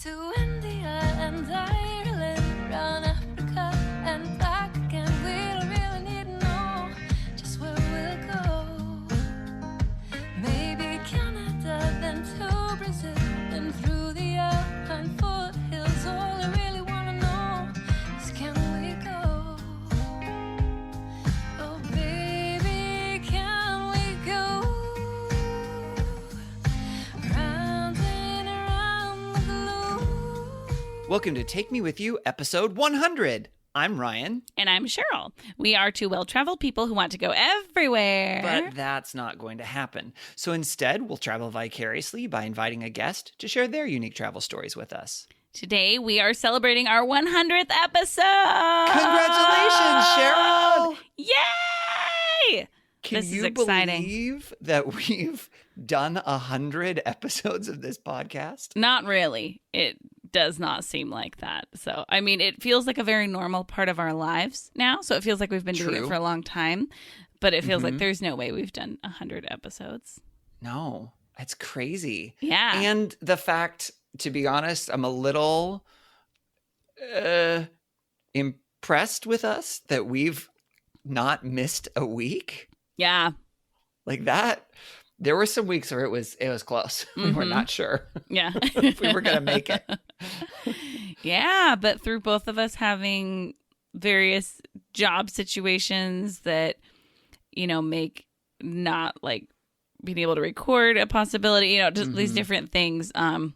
to India and Ireland, round Africa and back again. We don't really need to know just where we'll go. Maybe Canada, then to Brazil, then through the Alpine foothills. All I really want to know is, can we go? Oh baby, can we go? Round and around the globe. Welcome to Take Me With You, episode 100. I'm Ryan, And I'm Cheryl. We are two well-traveled people who want to go everywhere. but that's not going to happen. So instead, we'll travel vicariously by inviting a guest to share their unique travel stories with us. Today, we are celebrating our 100th episode. Congratulations, Cheryl! Yay! Can This is you exciting. believe that we've done 100 episodes of this podcast? Not really. It does not seem like that. So, I mean, it feels like a very normal part of our lives now. So it feels like we've been doing it True. for a long time. But it feels like there's no way we've done 100 episodes. No, it's crazy. Yeah. And the fact, to be honest, I'm a little impressed with us that we've not missed a week. Yeah. Like that. There were some weeks where it was close. We were not sure Yeah. if we were going to make it. Yeah, but through both of us having various job situations that, you know, make not like being able to record a possibility, you know, just these different things. And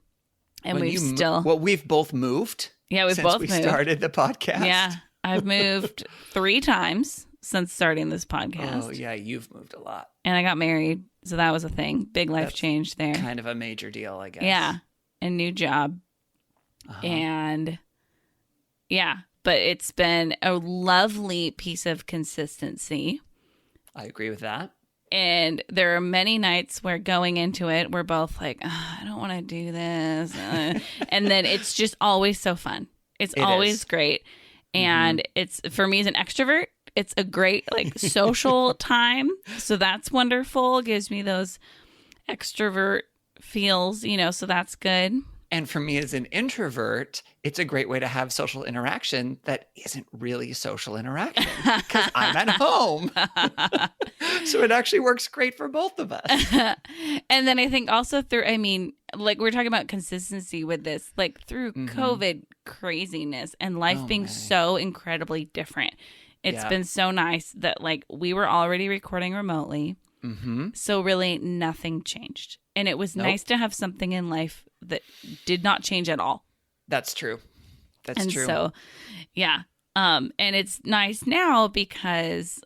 When we've you still, well, we've both moved. yeah, we've since both we moved. started the podcast. Yeah, I've moved 3 times since starting this podcast. Oh yeah, you've moved a lot. And I got married. So that was a thing. Big life That's change there. Kind of a major deal, I guess. Yeah. A new job. Uh-huh. And yeah, but it's been a lovely piece of consistency. I agree with that. And there are many nights where going into it, we're both like, I don't want to do this. And then it's just always so fun. It's It always is. great. And it's, for me as an extrovert, it's a great like social time. So that's wonderful. It gives me those extrovert feels, you know, so that's good. And for me as an introvert, it's a great way to have social interaction that isn't really social interaction because I'm at home. So it actually works great for both of us. And then I think also through, I mean, like we're talking about consistency with this, like through COVID craziness and life Oh, being my. so incredibly different. It's Yeah. been so nice that like we were already recording remotely. Mm-hmm. So really nothing changed. And it was Nope. nice to have something in life that did not change at all. That's true. That's And true. so, yeah. And it's nice now because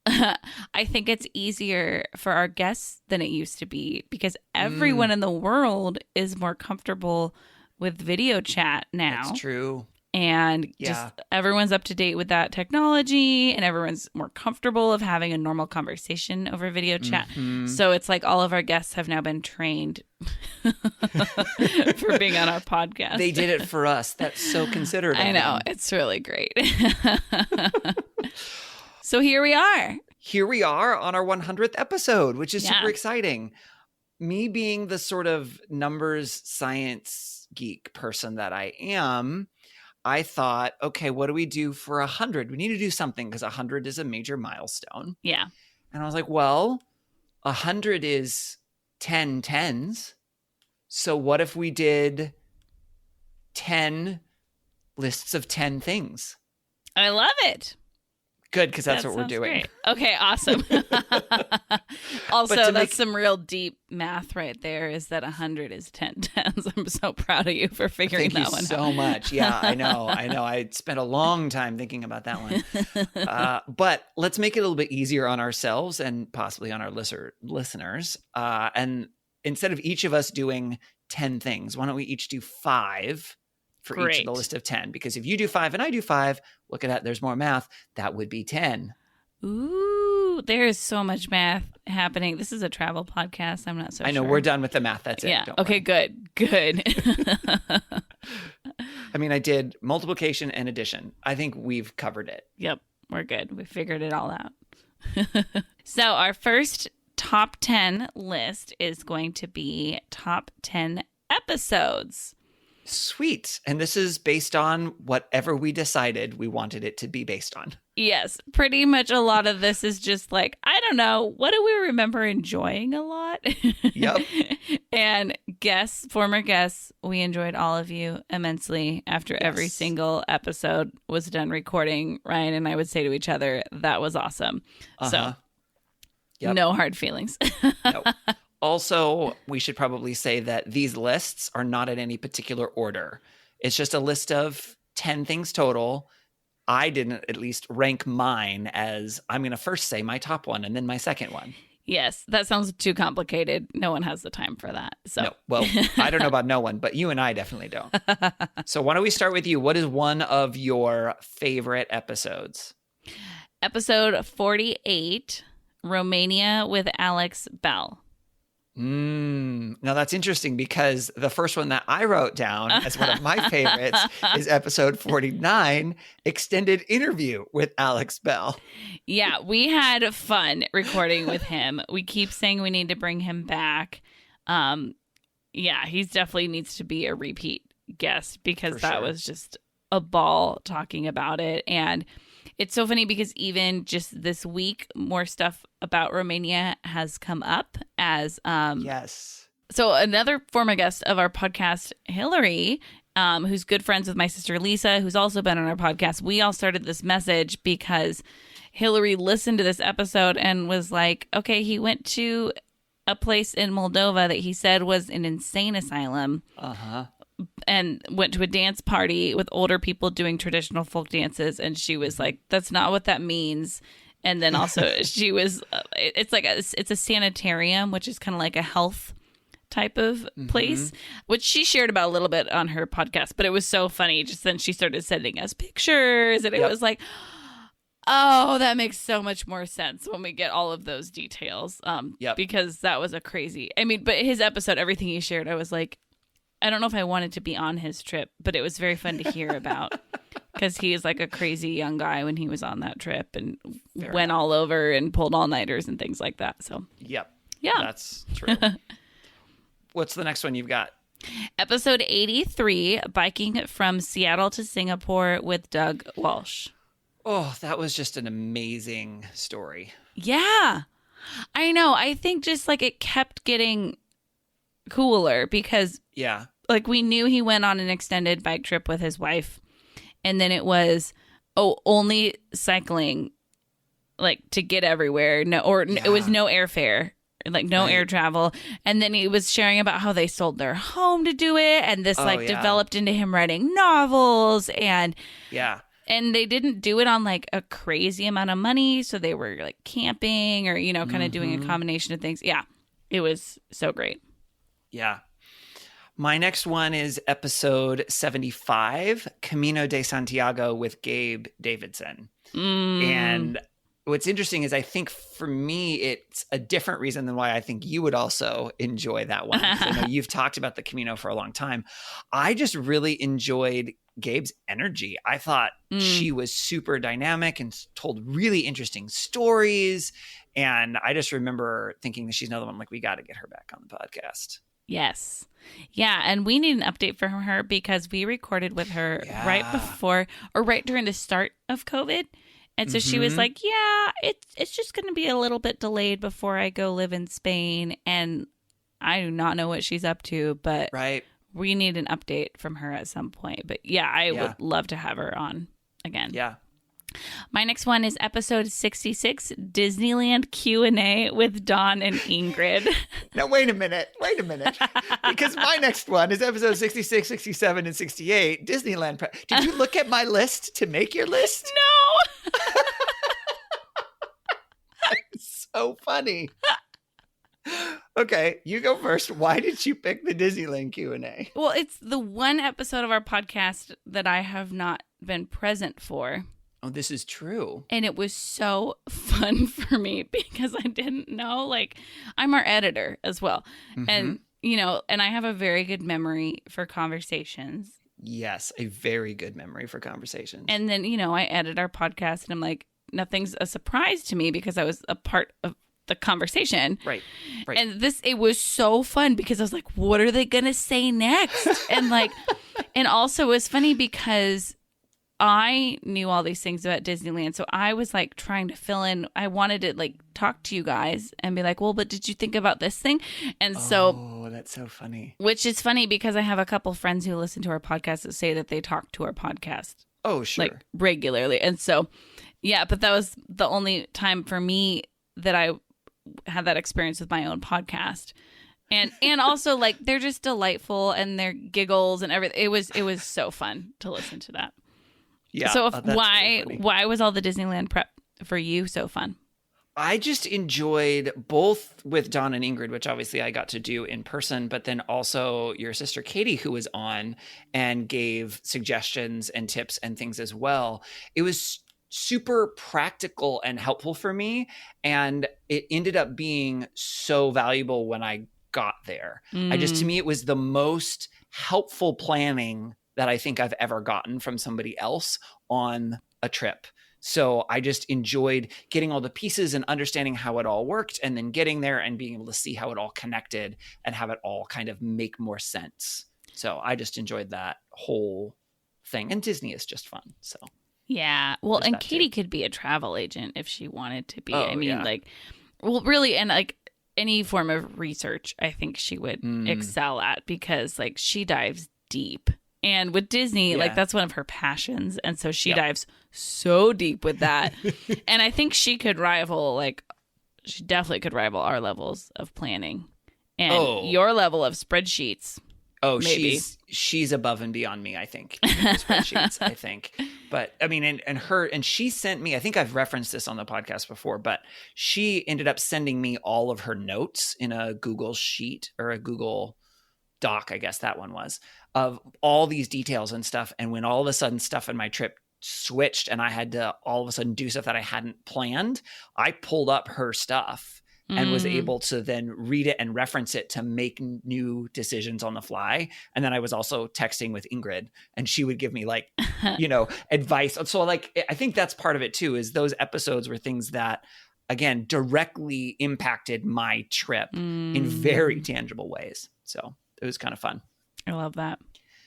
I think it's easier for our guests than it used to be because everyone in the world is more comfortable with video chat now. That's true. And Yeah. just everyone's up to date with that technology and everyone's more comfortable of having a normal conversation over video chat. So it's like all of our guests have now been trained for being on our podcast. They did it for us. That's so considerate. I of know. them. It's really great. So here we are. Here we are on our 100th episode, which is Yeah. super exciting. Me being the sort of numbers science geek person that I am, I thought, okay, what do we do for 100? We need to do something because 100 is a major milestone. Yeah. And I was like, well, 100 is 10 tens. So what if we did 10 lists of 10 things? I love it. Good, because that's That what we're sounds doing. great. Okay, awesome. Also, But to that's make- some real deep math right there is that 100 is 10 tens. I'm so proud of you for figuring Thank that you one so out. much. Yeah, I know. I spent a long time thinking about that one. But let's make it a little bit easier on ourselves and possibly on our listeners. And instead of each of us doing 10 things, why don't we each do 5 for each of Great. the list of 10? Because if you do 5 and I do 5, look at that. There's more math. That would be 10. Ooh, there is so much math happening. This is a travel podcast. I'm not so I know sure. we're done with the math. That's it. Yeah. Don't Okay, worry. good. I mean, I did multiplication and addition. I think we've covered it. Yep, we're good. We figured it all out. So our first top 10 list is going to be top 10 episodes. Sweet. And this is based on whatever we decided we wanted it to be based on. Yes, pretty much a lot of this is just like, I don't know, what do we remember enjoying a lot? Yep. And former guests, we enjoyed all of you immensely. After every Yes. single episode was done recording, Ryan and I would say to each other, that was awesome. Uh-huh. So Yep. no hard feelings. No. Also, we should probably say that these lists are not in any particular order. It's just a list of 10 things total. I didn't at least rank mine as I'm going to first say my top one and then my second one. Yes, that sounds too complicated. No one has the time for that. So No, well, I don't know about no one, but you and I definitely don't. So why don't we start with you? What is one of your favorite episodes? Episode 48, Romania with Alex Bell. Now that's interesting because the first one that I wrote down as one of my favorites is episode 49, Extended Interview with Alex Bell. Yeah, we had fun recording with him. We keep saying we need to bring him back. Yeah, he definitely needs to be a repeat guest because For that sure. was just a ball talking about it. And it's so funny because even just this week, more stuff about Romania has come up as Yes. so another former guest of our podcast, Hillary, who's good friends with my sister Lisa, who's also been on our podcast. We all started this message because Hillary listened to this episode and was like, okay, he went to a place in Moldova that he said was an insane asylum Uh-huh. and went to a dance party with older people doing traditional folk dances. And she was like, that's not what that means. And then also she was, it's like, it's a sanitarium, which is kind of like a health type of place, which she shared about a little bit on her podcast, but it was so funny. Just then she started sending us pictures and it Yep. was like, oh, that makes so much more sense when we get all of those details. Yep. Because that was a crazy, I mean, but his episode, everything he shared, I was like, I don't know if I wanted to be on his trip, but it was very fun to hear about because he is like a crazy young guy when he was on that trip and Fair went all over and pulled all-nighters and things like that. So, Yep. yeah. That's true. What's the next one you've got? Episode 83, Biking from Seattle to Singapore with Doug Walsh. Oh, that was just an amazing story. Yeah, I know. I think just like it kept getting cooler because Yeah. like we knew he went on an extended bike trip with his wife and then it was only cycling like to get everywhere. No, or it was no airfare, like no Right. air travel. And then he was sharing about how they sold their home to do it. And this Oh, yeah. developed into him writing novels and they didn't do it on like a crazy amount of money. So they were like camping or, kind of doing a combination of things. Yeah. It was so great. Yeah. My next one is episode 75, Camino de Santiago with Gabe Davidson. And what's interesting is I think for me, it's a different reason than why I think you would also enjoy that one. 'Cause I know you've talked about the Camino for a long time. I just really enjoyed Gabe's energy. I thought she was super dynamic and told really interesting stories. And I just remember thinking that she's another one, like, we got to get her back on the podcast. Yes. Yeah. And we need an update from her because we recorded with her right Yeah. before or right during the start of COVID. And so she was like, yeah, it's just going to be a little bit delayed before I go live in Spain. And I do not know what she's up to, but Right. we need an update from her at some point. But yeah, I would love to have her on again. Yeah. My next one is episode 66, Disneyland Q&A with Dawn and Ingrid. Now, wait a minute. Because my next one is episode 66, 67, and 68, Disneyland. Did you look at my list to make your list? No. So funny. Okay, you go first. Why did you pick the Disneyland Q&A? Well, it's the one episode of our podcast that I have not been present for. Oh, this is true. And it was so fun for me because I didn't know, like, I'm our editor as well. And, and I have a very good memory for conversations. Yes, a very good memory for conversations. And then, I edit our podcast and I'm like, nothing's a surprise to me because I was a part of the conversation. Right. And it was so fun because I was like, what are they going to say next? And like, And also it was funny because I knew all these things about Disneyland. So I was like trying to fill in. I wanted to like talk to you guys and be like, well, but did you think about this thing? And so, Oh, that's so funny. which is funny because I have a couple friends who listen to our podcast that say that they talk to our podcast Oh, sure. like regularly. And so, yeah, but that was the only time for me that I had that experience with my own podcast. And also like they're just delightful and their giggles and everything. It was so fun to listen to that. Yeah. So that's really funny. why was all the Disneyland prep for you so fun? I just enjoyed both with Dawn and Ingrid, which obviously I got to do in person, but then also your sister Katie, who was on and gave suggestions and tips and things as well. It was super practical and helpful for me. And it ended up being so valuable when I got there. To me, it was the most helpful planning that I think I've ever gotten from somebody else on a trip. So I just enjoyed getting all the pieces and understanding how it all worked and then getting there and being able to see how it all connected and have it all kind of make more sense. So I just enjoyed that whole thing. And Disney is just fun. So Yeah. Well, There's and that too. Katie could be a travel agent if she wanted to be. Oh, I mean, yeah. like, well, really, and like any form of research, I think she would excel at because like she dives deep. And with Disney, Yeah. like that's one of her passions. And so she Yep. dives so deep with that. And I think she could rival, like, she definitely could rival our levels of planning and Oh. your level of spreadsheets. Oh, Maybe. she's above and beyond me, I think. In those spreadsheets, I think. But I mean, and she sent me, I think I've referenced this on the podcast before, but she ended up sending me all of her notes in a Google sheet or a Google Doc, I guess that one was, of all these details and stuff. And when all of a sudden stuff in my trip switched and I had to all of a sudden do stuff that I hadn't planned, I pulled up her stuff and was able to then read it and reference it to make new decisions on the fly. And then I was also texting with Ingrid and she would give me like, advice. So like, I think that's part of it too, is those episodes were things that, again, directly impacted my trip in very tangible ways. So it was kind of fun. I love that.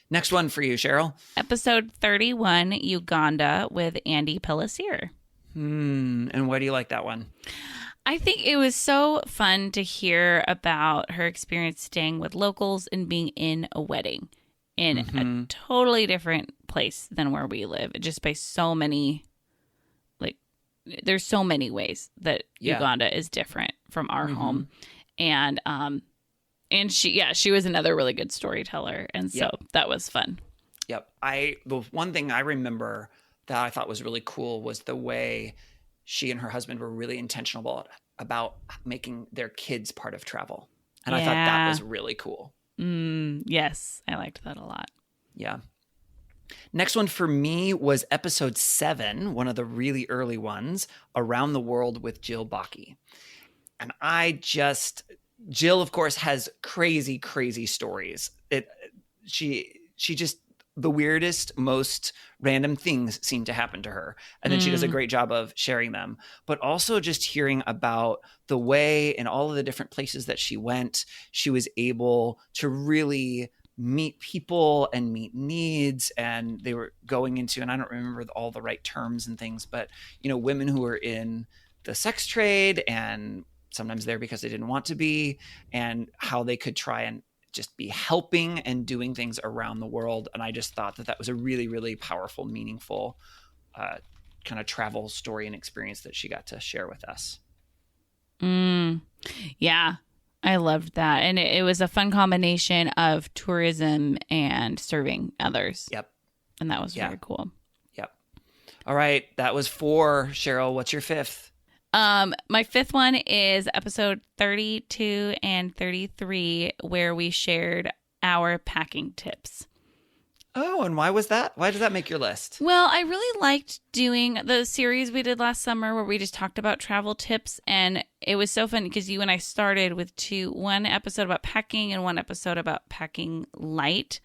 Next one for you, Cheryl. Episode 31, Uganda with Andy Pellissier. And why do you like that one? I think it was so fun to hear about her experience staying with locals and being in a wedding in a totally different place than where we live. Just by so many, like, there's so many ways that Uganda is different from our home. And she was another really good storyteller. And so that was fun. Yep. The one thing I remember that I thought was really cool was the way she and her husband were really intentional about making their kids part of travel. And I thought that was really cool. Yes, I liked that a lot. Yeah. Next one for me was episode 7, one of the really early ones, Around the World with Jill Bakke. And Jill, of course, has crazy, crazy stories. She just, the weirdest, most random things seem to happen to her. And then she does a great job of sharing them, but also just hearing about the way in all of the different places that she went, she was able to really meet people and meet needs. And they were going into, and I don't remember all the right terms and things, but, women who were in the sex trade and sometimes there because they didn't want to be, and how they could try and just be helping and doing things around the world. And I just thought that was a really, really powerful, meaningful kind of travel story and experience that she got to share with us. Yeah, I loved that. And it was a fun combination of tourism and serving others. Yep. And that was very cool. Yep. All right. That was 4. Cheryl, what's your 5th? My 5th one is episode 32 and 33, where we shared our packing tips. Oh, and why was that? Why did that make your list? Well, I really liked doing the series we did last summer where we just talked about travel tips. And it was so fun because you and I started with one episode about packing and one episode about packing light.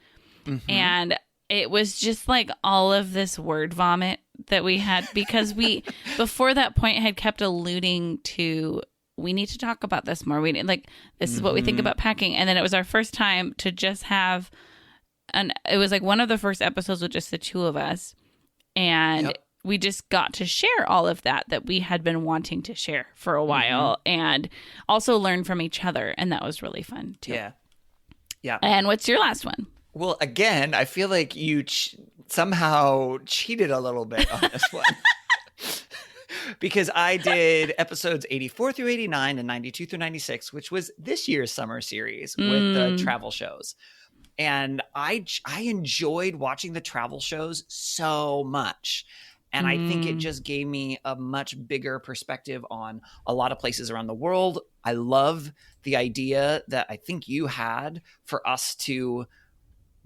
And it was just like all of this word vomit that we had because we, before that point, had kept alluding to, we need to talk about this more. This is what we think about packing. And then it was our first time to just have it was like one of the first episodes with just the two of us. And Yep. we just got to share all of that we had been wanting to share for a while, and also learn from each other. And that was really fun too. Yeah. Yeah. And what's your last one? Well, again, I feel like you somehow cheated a little bit on this one. Because I did episodes 84 through 89 and 92 through 96, which was this year's summer series with the travel shows. And I enjoyed watching the travel shows so much. And I think it just gave me a much bigger perspective on a lot of places around the world. I love the idea that I think you had for us to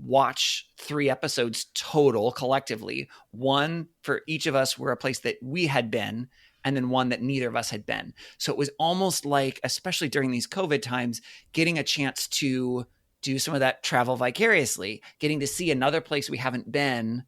watch 3 episodes total collectively. One for each of us were a place that we had been, and then one that neither of us had been. So it was almost like, especially during these COVID times, getting a chance to do some of that travel vicariously, getting to see another place we haven't been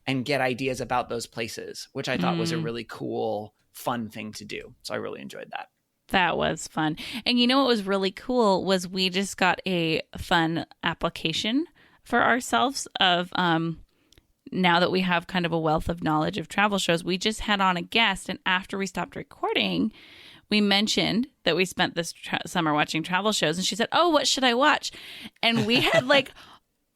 and get ideas about those places, which I thought was a really cool, fun thing to do. So I really enjoyed that. That was fun. And you know what was really cool was we just got a fun application for ourselves of now that we have kind of a wealth of knowledge of travel shows. We just had on a guest, and after we stopped recording, we mentioned that we spent this summer watching travel shows, and she said, "Oh, what should I watch?" And we had like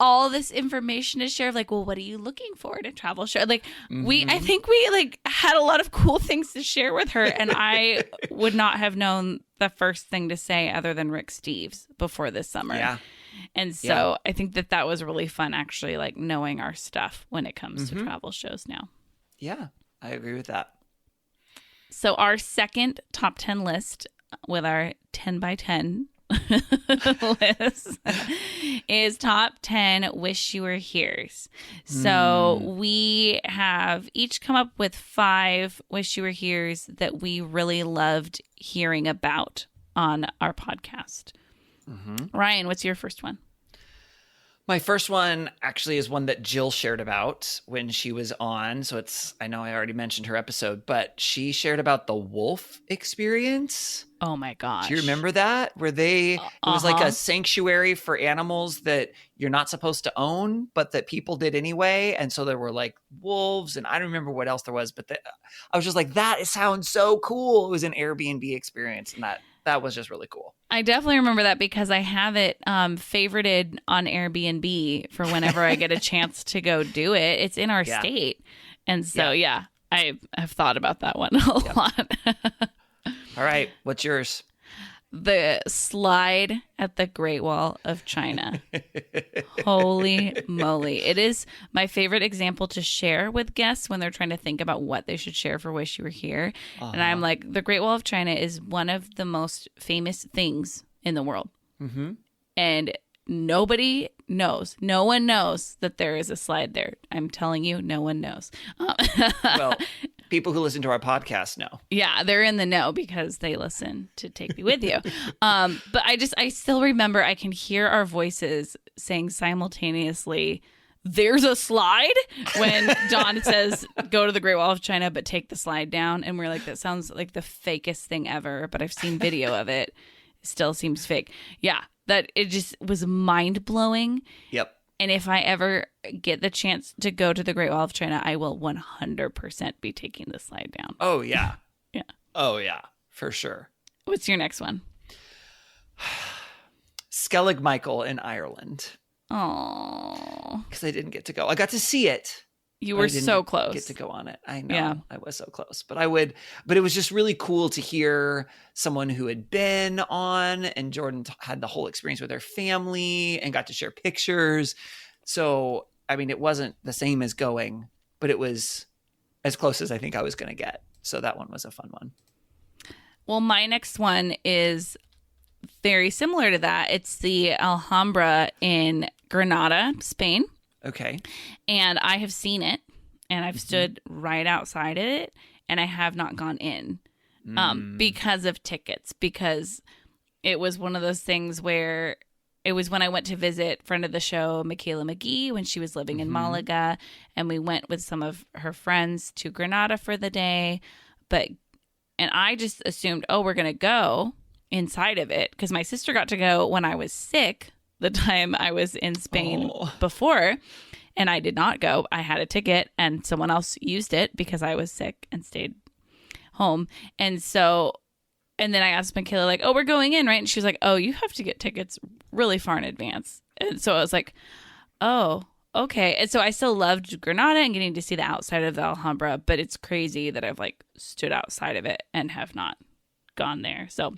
all this information to share of like, well, what are you looking for in a travel show? Like I think we like had a lot of cool things to share with her, and I would not have known the first thing to say other than Rick Steves before this summer. Yeah. And so I think that was really fun, actually, like knowing our stuff when it comes to travel shows now. Yeah, I agree with that. So our second top 10 list with our 10 by 10 list is top 10 Wish You Were Here's. So we have each come up with 5 Wish You Were Here's that we really loved hearing about on our podcast. Ryan, what's your first one? My first one actually is one that Jill shared about when she was on. So I know I already mentioned her episode, but she shared about the wolf experience. Oh my gosh. Do you remember that? Where it was like a sanctuary for animals that you're not supposed to own, but that people did anyway. And so there were like wolves, and I don't remember what else there was, but I was just like, that sounds so cool. It was an Airbnb experience, and that was just really cool. I definitely remember that because I have it favorited on Airbnb for whenever I get a chance to go do it. It's in our state. And so, I have thought about that one a lot. All right. What's yours? The slide at the Great Wall of China. Holy moly. It is my favorite example to share with guests when they're trying to think about what they should share for Wish You Were Here. And I'm like, the Great Wall of China is one of the most famous things in the world. And nobody knows. No one knows that there is a slide there. I'm telling you, no one knows. Well, people who listen to our podcast know. Yeah, they're in the know because they listen to Take Me With You. But I still remember I can hear our voices saying simultaneously, "There's a slide," when Dawn says, "Go to the Great Wall of China, but take the slide down." And we're like, that sounds like the fakest thing ever, but I've seen video of it. It still seems fake. Yeah, that it just was mind blowing. Yep. And if I ever get the chance to go to the Great Wall of China, I will 100% be taking the slide down. Oh, yeah. Yeah. Oh, yeah. For sure. What's your next one? Skellig Michael in Ireland. Oh, Because I didn't get to go. I got to see it. you but I were didn't so close. Get to go on it. I know. Yeah. I was so close. But it was just really cool to hear someone who had been on, and Jordan had the whole experience with her family and got to share pictures. So, I mean, it wasn't the same as going, but it was as close as I think I was going to get. So that one was a fun one. Well, my next one is very similar to that. It's the Alhambra in Granada, Spain. Okay. And I have seen it, and I've stood right outside it, and I have not gone in because of tickets, because it was one of those things where it was when I went to visit friend of the show, Michaela McGee, when she was living in Malaga, and we went with some of her friends to Granada for the day. And I just assumed, we're going to go inside of it, because my sister got to go when I was sick the time I was in Spain Oh. before, and I did not go. I had a ticket and someone else used it because I was sick and stayed home. And then I asked Michaela, like, oh, we're going in, right? And she was like, oh, you have to get tickets really far in advance. And so I was like, oh, okay. And so I still loved Granada and getting to see the outside of the Alhambra, but it's crazy that I've like stood outside of it and have not gone there. So,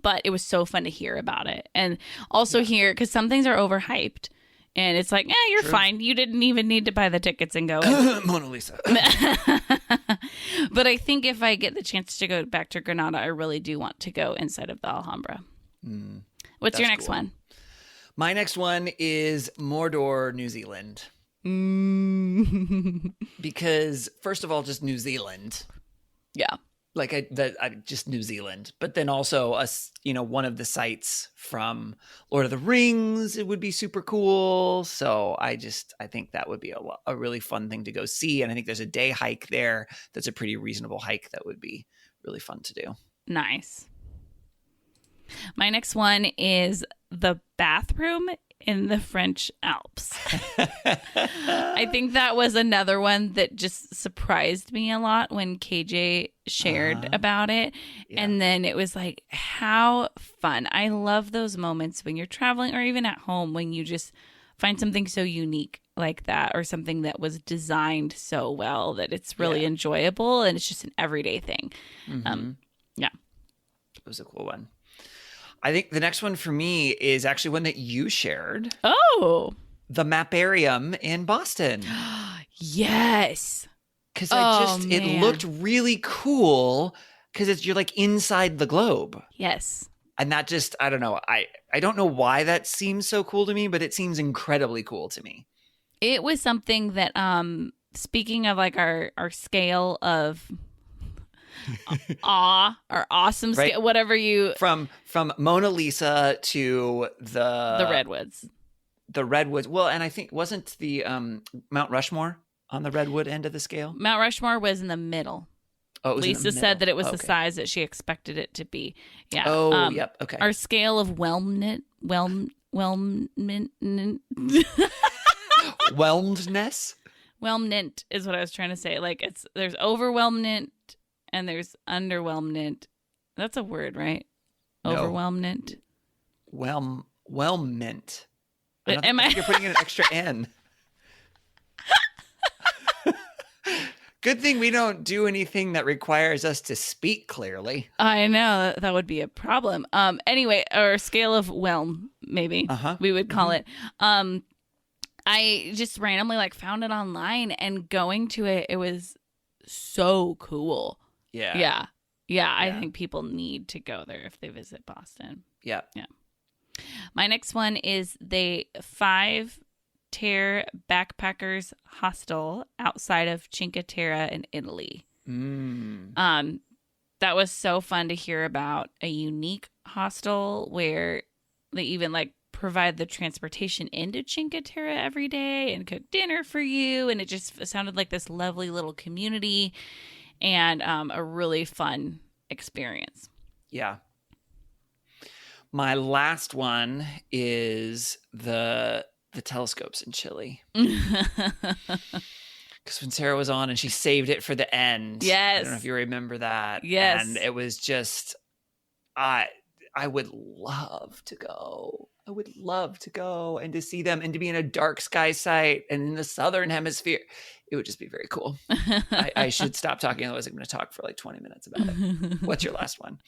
but it was so fun to hear about it. And also hear, because some things are overhyped. And it's like, you're True. fine. You didn't even need to buy the tickets and go in. Mona Lisa. But I think if I get the chance to go back to Granada, I really do want to go inside of the Alhambra. What's your that's next cool. one? My next one is Mordor, New Zealand. Because first of all, just New Zealand. Yeah. Like just New Zealand, but then also one of the sites from Lord of the Rings, it would be super cool. So I think that would be a really fun thing to go see. And I think there's a day hike there. That's a pretty reasonable hike. That would be really fun to do. Nice. My next one is the bathroom in the French Alps. I think that was another one that just surprised me a lot when KJ shared about it. Yeah. And then it was like, how fun. I love those moments when you're traveling or even at home when you just find something so unique like that, or something that was designed so well that it's really enjoyable and it's just an everyday thing. Yeah. It was a cool one. I think the next one for me is actually one that you shared. Oh, The Maparium in Boston. yes. Because man. it looked really cool because you're like inside the globe. Yes. And that just, I don't know. I don't know why that seems so cool to me, but it seems incredibly cool to me. It was something that, speaking of like our scale of awe or awesome Right. scale, whatever you, From Mona Lisa to the redwoods. The redwoods. Well, and I think wasn't the Mount Rushmore on the redwood end of the scale? Mount Rushmore was in the middle. Oh, it was in the Lisa said that it was middle. the Okay. size that she expected it to be. Yeah. Oh, yep. Okay. Our scale of whelmness. Whelmedness? Whelmnant is what I was trying to say. Like there's overwhelmnant and there's underwhelmnant. That's a word, right? No. Overwhelmnant. Whelmment. Am I? You're putting in an extra N. Good thing we don't do anything that requires us to speak clearly. I know that would be a problem. Anyway, or scale of whelm, maybe we would call it. I just randomly like found it online and going to it, it was so cool. Yeah. Yeah. I think people need to go there if they visit Boston. Yeah. My next one is the 5-tier backpackers hostel outside of Cinque Terre in Italy. That was so fun to hear about, a unique hostel where they even like provide the transportation into Cinque Terre every day and cook dinner for you, and it just sounded like this lovely little community and a really fun experience. Yeah. My last one is the telescopes in Chile. Because when Sarah was on and she saved it for the end. Yes. I don't know if you remember that. Yes. And it was just, I would love to go. I would love to go and to see them and to be in a dark sky site and in the southern hemisphere. It would just be very cool. I should stop talking, otherwise I'm going to talk for like 20 minutes about it. What's your last one?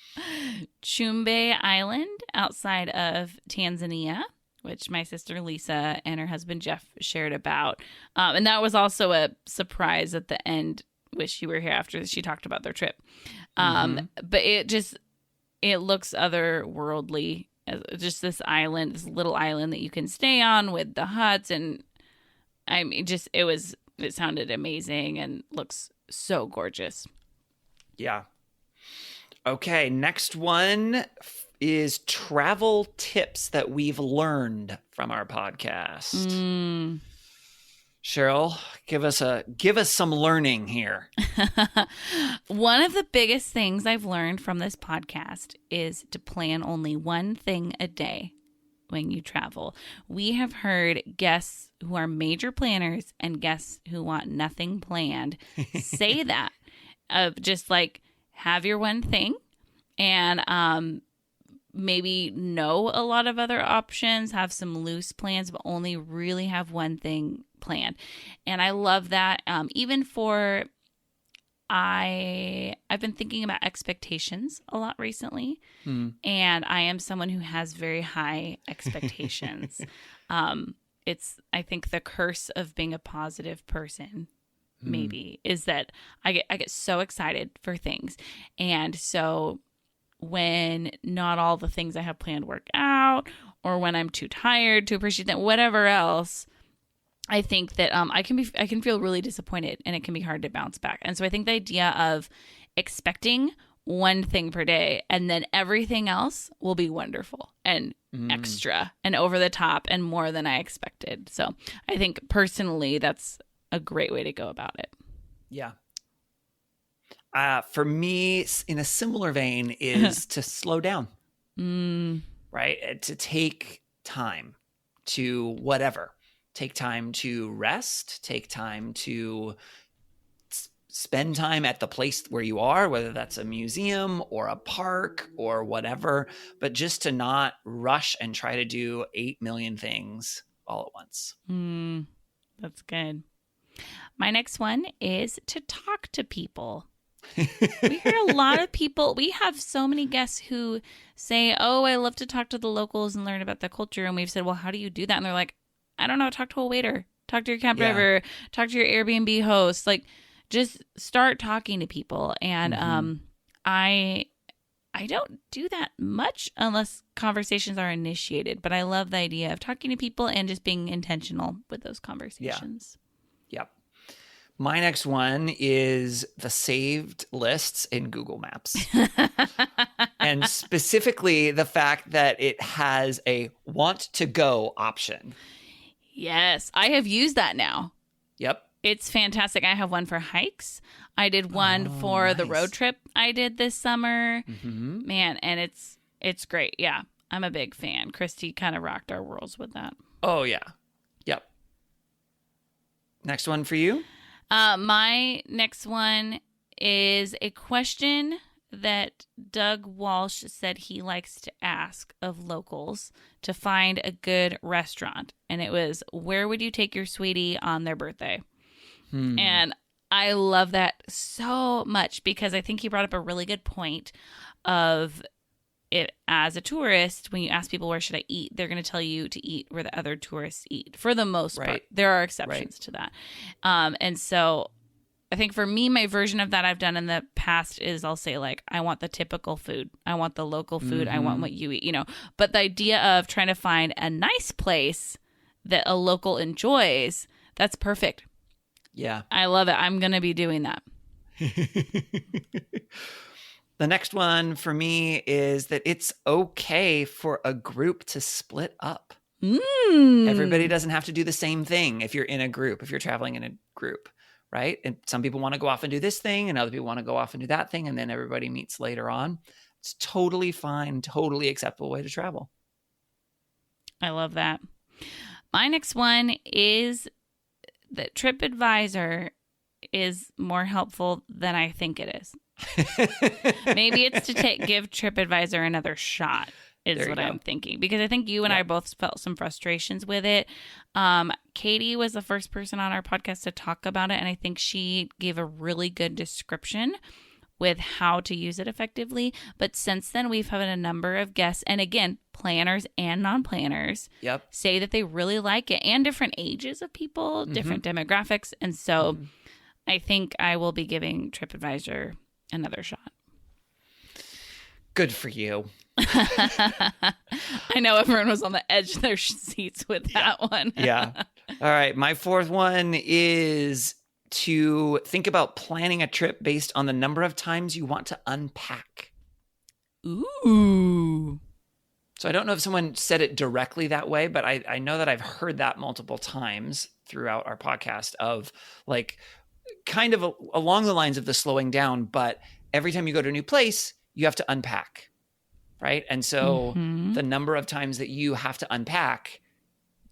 Chumbe Island outside of Tanzania, which my sister Lisa and her husband Jeff shared about. And that was also a surprise at the end. Wish you were here after she talked about their trip. But it looks otherworldly. Just this island, this little island that you can stay on with the huts. And I mean, it sounded amazing and looks so gorgeous. Yeah. Okay, next one is travel tips that we've learned from our podcast. Cheryl, give us some learning here. One of the biggest things I've learned from this podcast is to plan only one thing a day. when you travel. We have heard guests who are major planners and guests who want nothing planned say that, of just like, have your one thing and maybe know a lot of other options, have some loose plans, but only really have one thing planned. And I love that. Even for I've been thinking about expectations a lot recently, and I am someone who has very high expectations. It's, I think, the curse of being a positive person, maybe, is that I get so excited for things, and so when not all the things I have planned work out, or when I'm too tired to appreciate that, whatever else, I think that I can feel really disappointed, and it can be hard to bounce back. And so I think the idea of expecting one thing per day and then everything else will be wonderful and extra and over the top and more than I expected. So I think personally that's a great way to go about it. Yeah. For me, in a similar vein, is to slow down, right? To take time to whatever. Take time to rest, take time to spend time at the place where you are, whether that's a museum or a park or whatever, but just to not rush and try to do 8 million things all at once. That's good. My next one is to talk to people. We hear a lot of people. We have so many guests who say, oh, I love to talk to the locals and learn about the culture. And we've said, well, how do you do that? And they're like, I don't know, talk to a waiter, talk to your cab driver, talk to your Airbnb host, like just start talking to people. And I don't do that much unless conversations are initiated, but I love the idea of talking to people and just being intentional with those conversations. Yep. My next one is the saved lists in Google Maps. And specifically the fact that it has a want to go option. Yes, I have used that now. Yep. It's fantastic. I have one for hikes. I did one for the road trip I did this summer. Man, and it's great. Yeah, I'm a big fan. Christy kind of rocked our worlds with that. Oh, yeah. Yep. Next one for you? My next one is a question that Doug Walsh said he likes to ask of locals to find a good restaurant. And it was, where would you take your sweetie on their birthday? And I love that so much because I think he brought up a really good point of it as a tourist. When you ask people, where should I eat? They're going to tell you to eat where the other tourists eat for the most part. There are exceptions to that. And so I think for me, my version of that I've done in the past is I'll say, like, I want the typical food. I want the local food. I want what you eat, But the idea of trying to find a nice place that a local enjoys, that's perfect. Yeah. I love it. I'm going to be doing that. The next one for me is that it's okay for a group to split up. Everybody doesn't have to do the same thing if you're in a group, if you're traveling in a group. Right? And some people want to go off and do this thing and other people want to go off and do that thing. And then everybody meets later on. It's totally fine, totally acceptable way to travel. I love that. My next one is that TripAdvisor is more helpful than I think it is. Maybe it's to give TripAdvisor another shot. Is what I'm thinking. Because I think you and I both felt some frustrations with it. Katie was the first person on our podcast to talk about it, and I think she gave a really good description with how to use it effectively. But since then, we've had a number of guests, and again, planners and non-planners, say that they really like it, and different ages of people, different demographics. And so I think I will be giving TripAdvisor another shot. Good for you. I know everyone was on the edge of their seats with that one. Yeah. All right. My fourth one is to think about planning a trip based on the number of times you want to unpack. Ooh. So I don't know if someone said it directly that way, but I know that I've heard that multiple times throughout our podcast of like kind of along the lines of the slowing down, but every time you go to a new place, you have to unpack. right? And so Mhm. the number of times that you have to unpack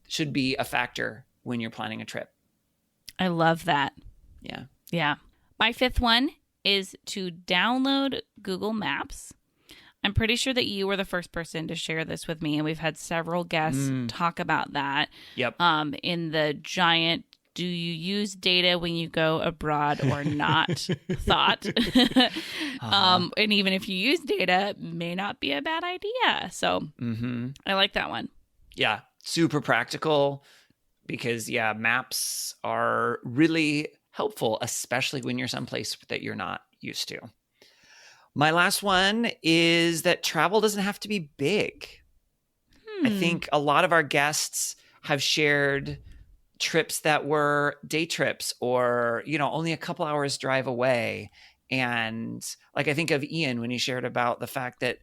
should be a factor when you're planning a trip. I love that. Yeah. Yeah. My fifth one is to download Google Maps. I'm pretty sure that you were the first person to share this with me, and we've had several guests talk about that. Yep. In the giant "do you use data when you go abroad or not" thought. And even if you use data, it may not be a bad idea. So I like that one. Yeah. Super practical because, maps are really helpful, especially when you're someplace that you're not used to. My last one is that travel doesn't have to be big. I think a lot of our guests have shared trips that were day trips or, only a couple hours drive away. And like, I think of Ian when he shared about the fact that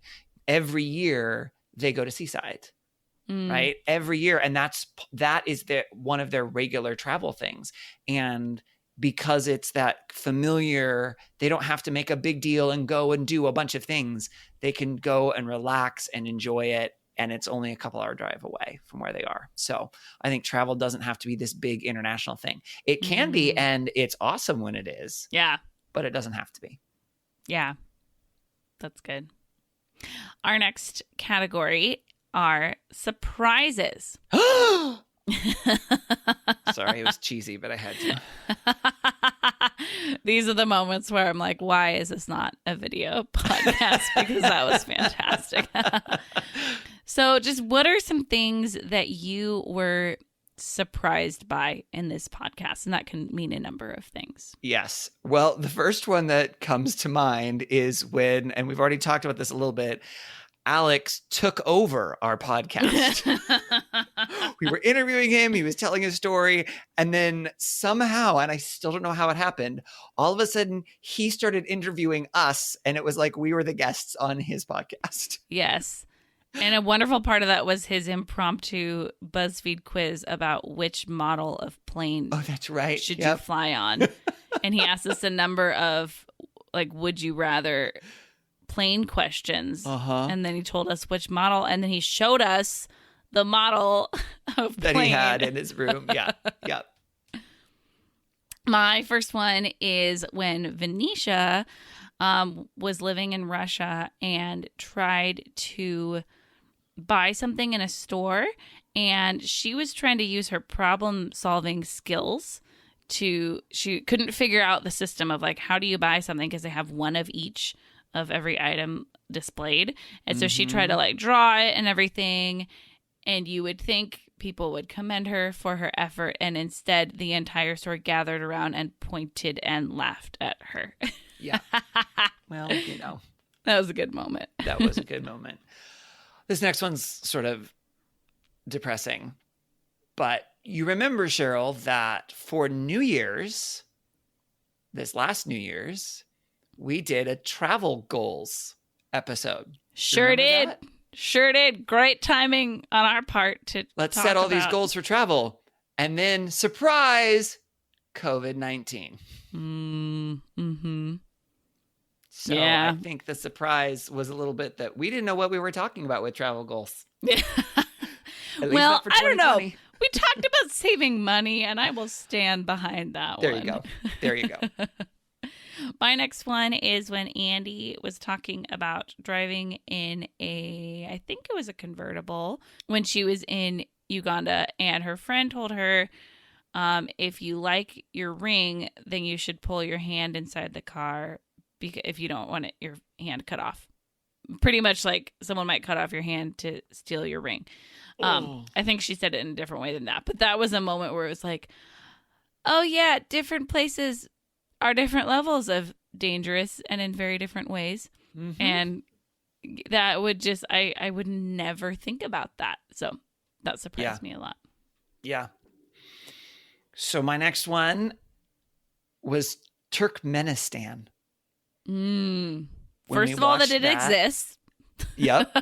every year they go to Seaside, right? Every year. And that is one of their regular travel things. And because it's that familiar, they don't have to make a big deal and go and do a bunch of things. They can go and relax and enjoy it. And it's only a couple hour drive away from where they are. So I think travel doesn't have to be this big international thing. It can be, and it's awesome when it is. Yeah. But it doesn't have to be. Yeah. That's good. Our next category are surprises. Sorry, it was cheesy, but I had to. These are the moments where I'm like, why is this not a video podcast? Because that was fantastic. So just what are some things that you were surprised by in this podcast? And that can mean a number of things. Yes. Well, the first one that comes to mind is when, and we've already talked about this a little bit, Alex took over our podcast. We were interviewing him. He was telling his story. And then somehow, and I still don't know how it happened, all of a sudden he started interviewing us. And it was like we were the guests on his podcast. Yes. And a wonderful part of that was his impromptu BuzzFeed quiz about which model of plane Oh, that's right. should you fly on. And he asked us a number of, like, would you rather plane questions. And then he told us which model. And then he showed us the model of that plane he had in his room. Yeah. Yeah. My first one is when Venetia was living in Russia and tried to buy something in a store, and she was trying to use her problem solving skills she couldn't figure out the system of like, how do you buy something? Because they have one of each of every item displayed. And so she tried to like draw it and everything. And you would think people would commend her for her effort. And instead the entire store gathered around and pointed and laughed at her. Yeah. Well, That was a good moment. that was a good moment. This next one's sort of depressing, but you remember, Cheryl, that for New Year's, this last New Year's, we did a travel goals episode. Sure did. That? Sure did. Great timing on our part to Let's talk set all these about- goals for travel. And then, surprise, COVID-19. Mm-hmm. So Yeah. I think the surprise was a little bit that we didn't know what we were talking about with travel goals. Yeah. At least Well, not for I don't know. 2020. We talked about saving money, and I will stand behind that There one. you go. There you go. My next one is when Andy was talking about driving in I think it was a convertible, when she was in Uganda, and her friend told her, if you like your ring, then you should pull your hand inside the car if you don't want your hand cut off. Pretty much like someone might cut off your hand to steal your ring. I think she said it in a different way than that. But that was a moment where it was like, oh, yeah, different places are different levels of dangerous and in very different ways. Mm-hmm. And that would just, I would never think about that. So that surprised me a lot. Yeah. So my next one was Turkmenistan. When First we of all, that watched it exists. Yep.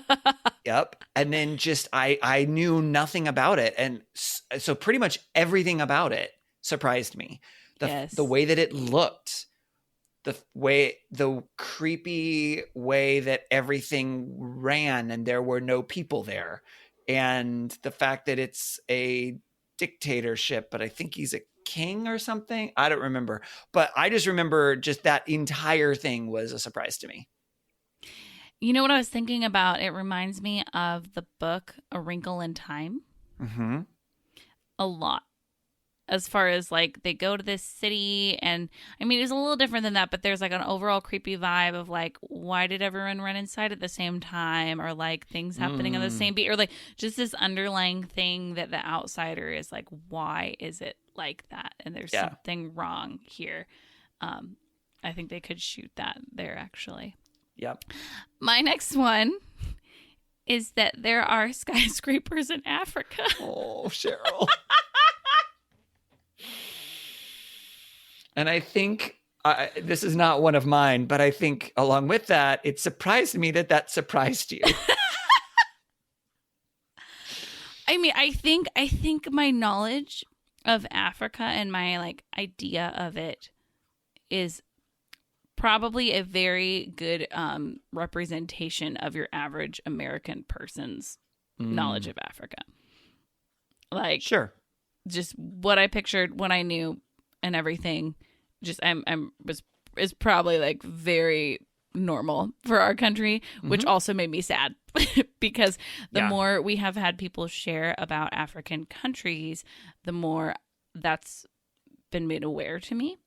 Yep. And then just I knew nothing about it. And so pretty much everything about it surprised me. Yes. The way that it looked, the creepy way that everything ran and there were no people there, and the fact that it's a dictatorship, but I think he's a king or something. I don't remember, but I just remember just that entire thing was a surprise to me. You know what I was thinking about? It reminds me of the book A Wrinkle in Time Mm-hmm. a lot. As far as like they go to this city, and I mean it's a little different than that, but there's like an overall creepy vibe of like, why did everyone run inside at the same time, or like things happening on the same beat, or like just this underlying thing that the outsider is like, why is it like that? And there's something wrong here. I think they could shoot that there actually. Yep. My next one is that there are skyscrapers in Africa. Oh, Cheryl. And I think this is not one of mine, but I think along with that, it surprised me that surprised you. I mean, I think my knowledge of Africa and my like idea of it is probably a very good representation of your average American person's knowledge of Africa. Like, Sure. just what I pictured when I knew and everything. Just is probably like very normal for our country, which also made me sad because the more we have had people share about African countries, the more that's been made aware to me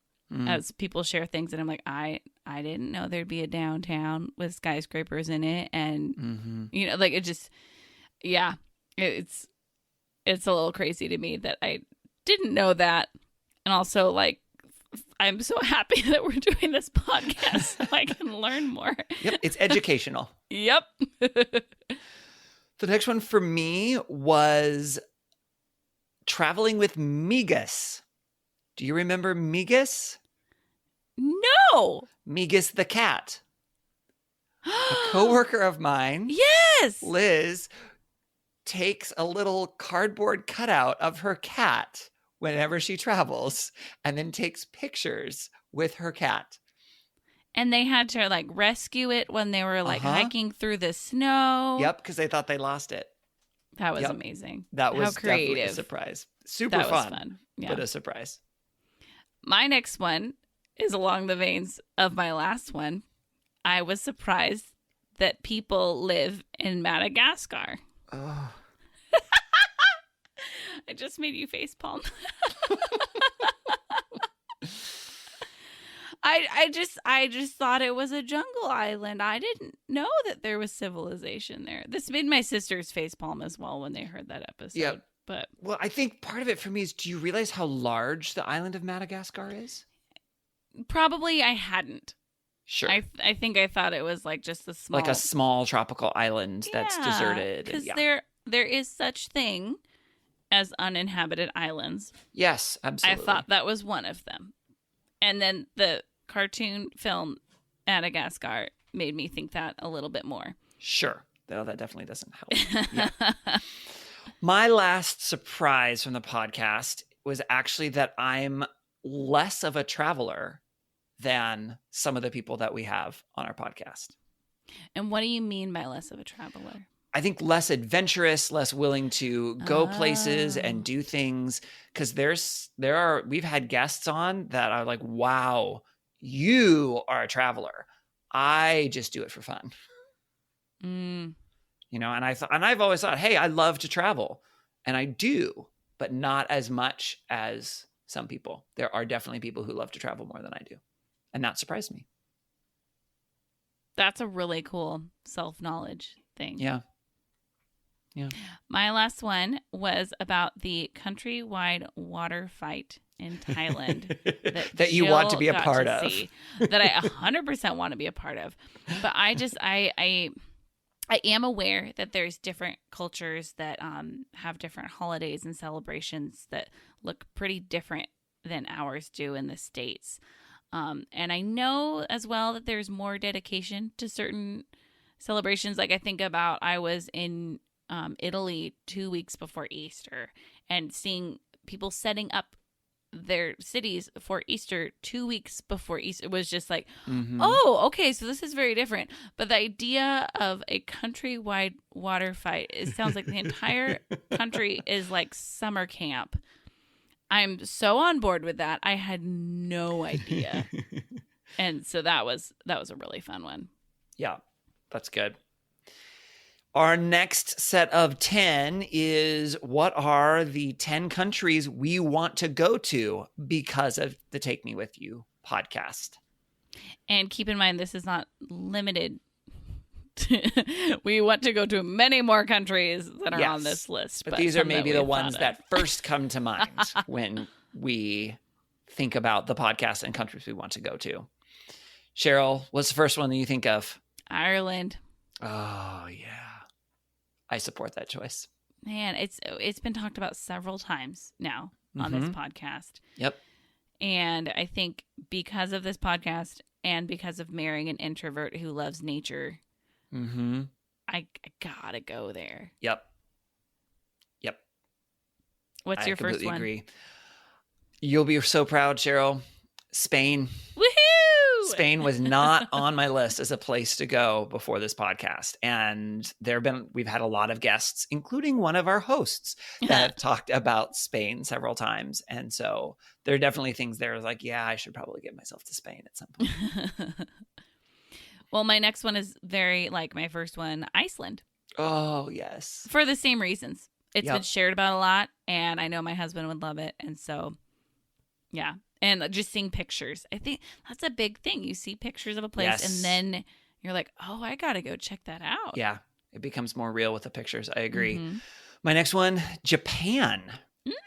as people share things. And I'm like, I didn't know there'd be a downtown with skyscrapers in it. And, you know, like it just, it's a little crazy to me that I didn't know that. And also like, I'm so happy that we're doing this podcast so I can learn more. Yep. It's educational. Yep. The next one for me was traveling with Migas. Do you remember Migas? No. Migas the cat. A coworker of mine, Yes. Liz, takes a little cardboard cutout of her cat whenever she travels and then takes pictures with her cat. And they had to like rescue it when they were like hiking through the snow. Yep, because they thought they lost it. That was amazing. That was How creative. definitely a surprise. Super That was fun, fun. Yeah. but a surprise. My next one is along the veins of my last one. I was surprised that people live in Madagascar. Oh. I just made you face palm. I just thought it was a jungle island. I didn't know that there was civilization there. This made my sisters face palm as well when they heard that episode. Yeah. But Well, I think part of it for me is, do you realize how large the island of Madagascar is? probably I hadn't. Sure. I think I thought it was like just a small, like a small tropical island that's deserted. Because Yeah. there is such thing as uninhabited islands. Yes, absolutely. I thought that was one of them. And then the cartoon film Madagascar made me think that a little bit more. Sure. Though that definitely doesn't help. Yeah. My last surprise from the podcast was actually that I'm less of a traveler than some of the people that we have on our podcast. And what do you mean by less of a traveler? I think less adventurous, less willing to go places and do things. Because we've had guests on that are like, wow, you are a traveler. I just do it for fun. You know, and I've always thought, hey, I love to travel, and I do, but not as much as some people. There are definitely people who love to travel more than I do, and that surprised me. That's a really cool self-knowledge thing. Yeah. Yeah. My last one was about the countrywide water fight in Thailand that you want to Jill be a got part to of. see, that I 100% want to be a part of. But I am aware that there's different cultures that have different holidays and celebrations that look pretty different than ours do in the States. And I know as well that there's more dedication to certain celebrations. Like I think about, I was in Italy 2 weeks before Easter and seeing people setting up their cities for Easter 2 weeks before Easter. It was just like, Mhm. oh, okay, so this is very different. But the idea of a countrywide water fight, it sounds like the entire country is like summer camp. I'm so on board with that. I had no idea. And so that was a really fun one. Yeah, that's good. Our next set of 10 is what are the 10 countries we want to go to because of the Take Me With You podcast? And keep in mind, this is not limited. We want to go to many more countries that are on this list. But these are some that maybe the we've ones thought of. that first come to mind when we think about the podcast and countries we want to go to. Cheryl, what's the first one that you think of? Ireland. Oh, yeah. I support that choice. Man, it's been talked about several times now on this podcast. Yep. And I think because of this podcast and because of marrying an introvert who loves nature, I gotta go there. Yep. What's your first one? I completely agree. You'll be so proud, Cheryl. Spain. Woohoo! Spain was not on my list as a place to go before this podcast. And we've had a lot of guests, including one of our hosts, that have talked about Spain several times. And so there are definitely things there like, yeah, I should probably get myself to Spain at some point. Well, my next one is very like my first one, Iceland. Oh, yes. For the same reasons. It's Yep. been shared about a lot, and I know my husband would love it. And so, yeah. And just seeing pictures. I think that's a big thing. You see pictures of a place, Yes. and then you're like, oh, I got to go check that out. Yeah. It becomes more real with the pictures. I agree. Mhm. My next one, Japan.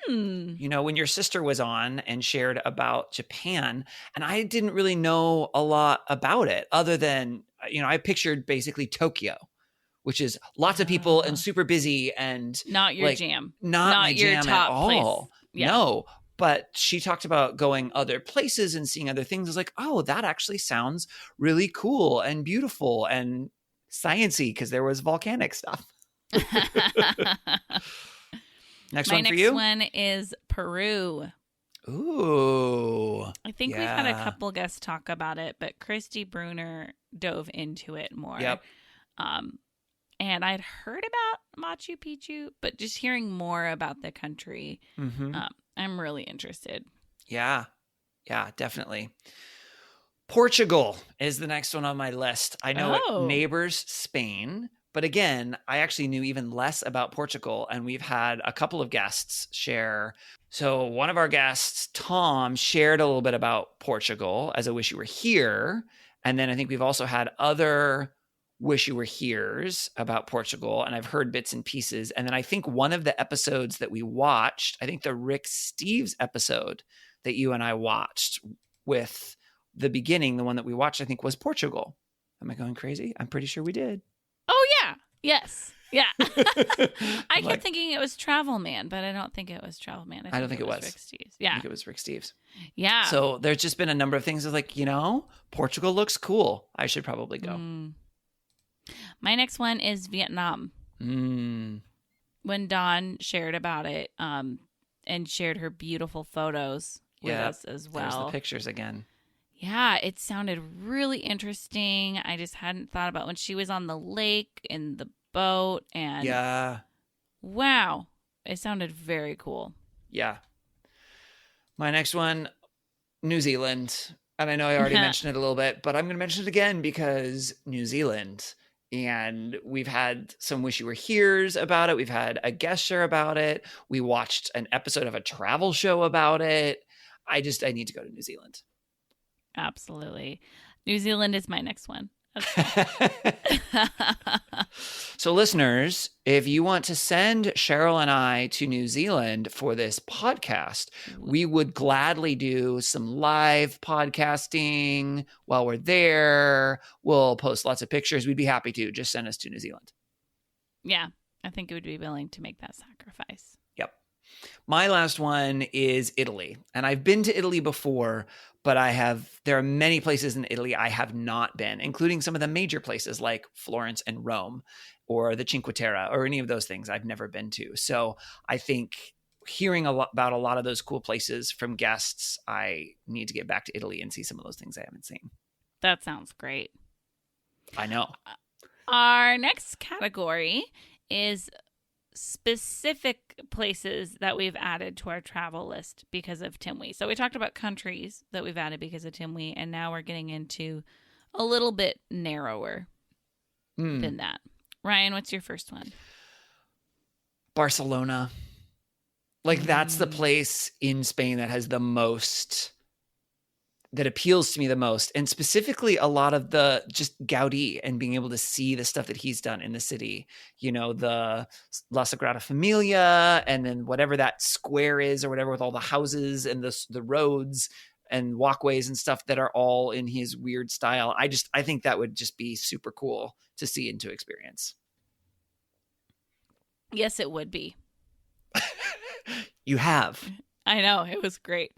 Mm. You know, when your sister was on and shared about Japan, and I didn't really know a lot about it other than, I pictured basically Tokyo, which is lots of people and super busy and Not your like, jam. not my your jam top at place. all. Yeah. No, but she talked about going other places and seeing other things. I was like, oh, that actually sounds really cool and beautiful and sciencey because there was volcanic stuff. Next My one for next you? one is Peru. Ooh. I think we've had a Yeah. couple guests talk about it, but Christy Bruner dove into it more. Yep. And I'd heard about Machu Picchu, but just hearing more about the country, Mm-hmm. I'm really interested. Yeah. Yeah, definitely. Portugal is the next one on my list. I know Oh. it neighbors Spain, but again, I actually knew even less about Portugal, and we've had a couple of guests share. So one of our guests, Tom, shared a little bit about Portugal as I Wish You Were Here. And then I think we've also had other Wish You Were Here's about Portugal, and I've heard bits and pieces. And then I think one of the episodes that we watched, I think the Rick Steves episode that you and I watched with the beginning, the one that we watched, I think was Portugal. Am I going crazy? I'm pretty sure we did. Oh, yeah. Yes. Yeah. I I'm kept like, thinking it was Travel Man, but I don't think it was Travel Man. I don't think it was. Rick Steves. I Yeah. think it was Rick Steves. Yeah. So there's just been a number of things. I was like, Portugal looks cool. I should probably go. My next one is Vietnam. When Dawn shared about it and shared her beautiful photos with us as well. There's the pictures again. Yeah, it sounded really interesting. I just hadn't thought about when she was on the lake in the boat, and Yeah. wow, it sounded very cool. Yeah. My next one, New Zealand. And I know I already mentioned it a little bit, but I'm going to mention it again because New Zealand. And we've had some Wish You Were Here's about it. We've had a guest share about it. We watched an episode of a travel show about it. I need to go to New Zealand. Absolutely. New Zealand is my next one. So listeners, if you want to send Cheryl and I to New Zealand for this podcast, we would gladly do some live podcasting while we're there. We'll post lots of pictures. We'd be happy to. Just send us to New Zealand. Yeah, I think it would be willing to make that sacrifice. Yep. My last one is Italy. And I've been to Italy before, but there are many places in Italy I have not been, including some of the major places like Florence and Rome or the Cinque Terre or any of those things I've never been to. So I think hearing about a lot of those cool places from guests, I need to get back to Italy and see some of those things I haven't seen. That sounds great. I know. Our next category is specific places that we've added to our travel list because of Timwe. So we talked about countries that we've added because of Timwe, and now we're getting into a little bit narrower than that. Ryan, what's your first one? Barcelona. Like that's the place in Spain that has the most, that appeals to me the most. And specifically a lot of the just Gaudí and being able to see the stuff that he's done in the city, you know, the La Sagrada Familia, and then whatever that square is or whatever with all the houses and the roads and walkways and stuff that are all in his weird style. I think that would just be super cool to see and to experience. Yes, it would be. You have. I know. It was great.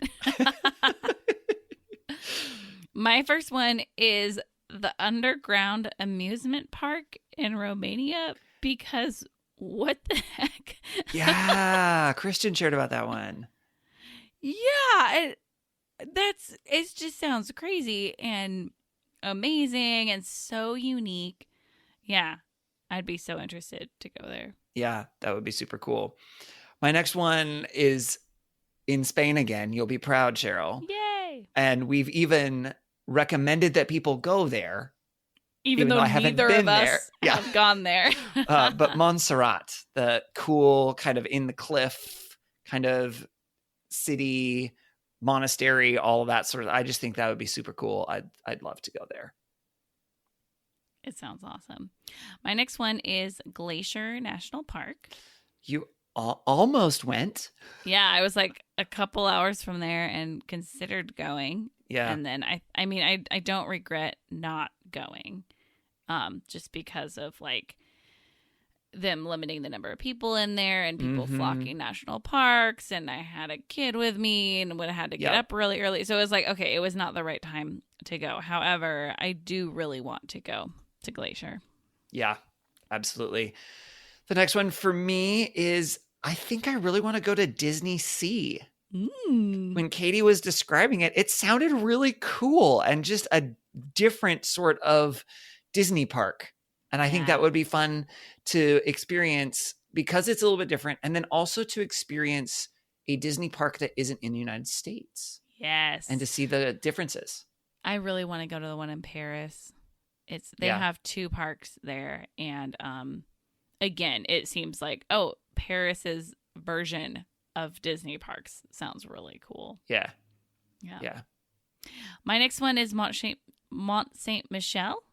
My first one is the underground amusement park in Romania, because what the heck? Yeah. Christian shared about that one. Yeah. It just sounds crazy and amazing and so unique. Yeah. I'd be so interested to go there. Yeah, that would be super cool. My next one is in Spain again. You'll be proud, Cheryl. Yay. And we've even recommended that people go there. Even though I haven't neither been of us there. Yeah. have gone there. But Montserrat, the cool kind of in the cliff kind of city, monastery, all of that sort of, I just think that would be super cool. I'd love to go there. It sounds awesome. My next one is Glacier National Park. You almost went. Yeah, I was like a couple hours from there and considered going. Yeah. And then I don't regret not going. Just because of like them limiting the number of people in there and people flocking national parks, and I had a kid with me and would have had to get up really early. So it was like, okay, it was not the right time to go. However, I do really want to go to Glacier. Yeah, absolutely. The next one for me is, I think I really want to go to Disney Sea. When Katie was describing it, it sounded really cool and just a different sort of Disney park. And I think that would be fun to experience because it's a little bit different. And then also to experience a Disney park that isn't in the United States. Yes. And to see the differences. I really want to go to the one in Paris. They have two parks there. And again, it seems like, Paris's version of Disney parks sounds really cool. Yeah. My next one is Mont Saint Michel.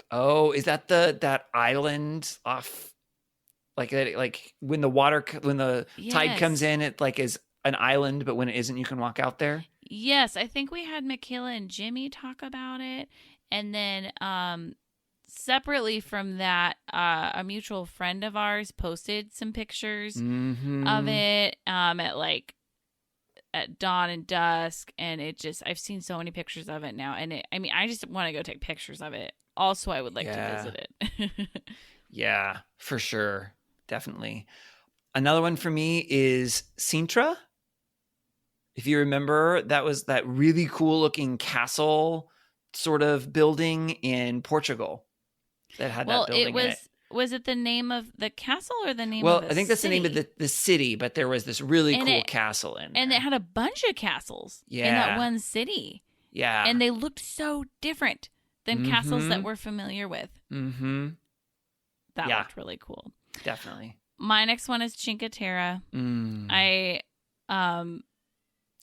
Oh, is that that island off, like when the tide comes in, it like is an island, but when it isn't, you can walk out there? Yes, I think we had Michaela and Jimmy talk about it. And then separately from that, a mutual friend of ours posted some pictures of it at dawn and dusk, and I've seen so many pictures of it now, and I just want to go take pictures of it. Also, I would like to visit it. Yeah, for sure. Definitely. Another one for me is Sintra. If you remember, that was that really cool looking castle sort of building in Portugal that had that building in it. Was it the name of the castle or the name of Well, the I think that's city? the name of the city, but there was this really cool castle in there. And it had a bunch of castles in that one city. Yeah. And they looked so different than castles that we're familiar with. Mm-hmm. That looked really cool. Definitely. My next one is Cinque Terre. I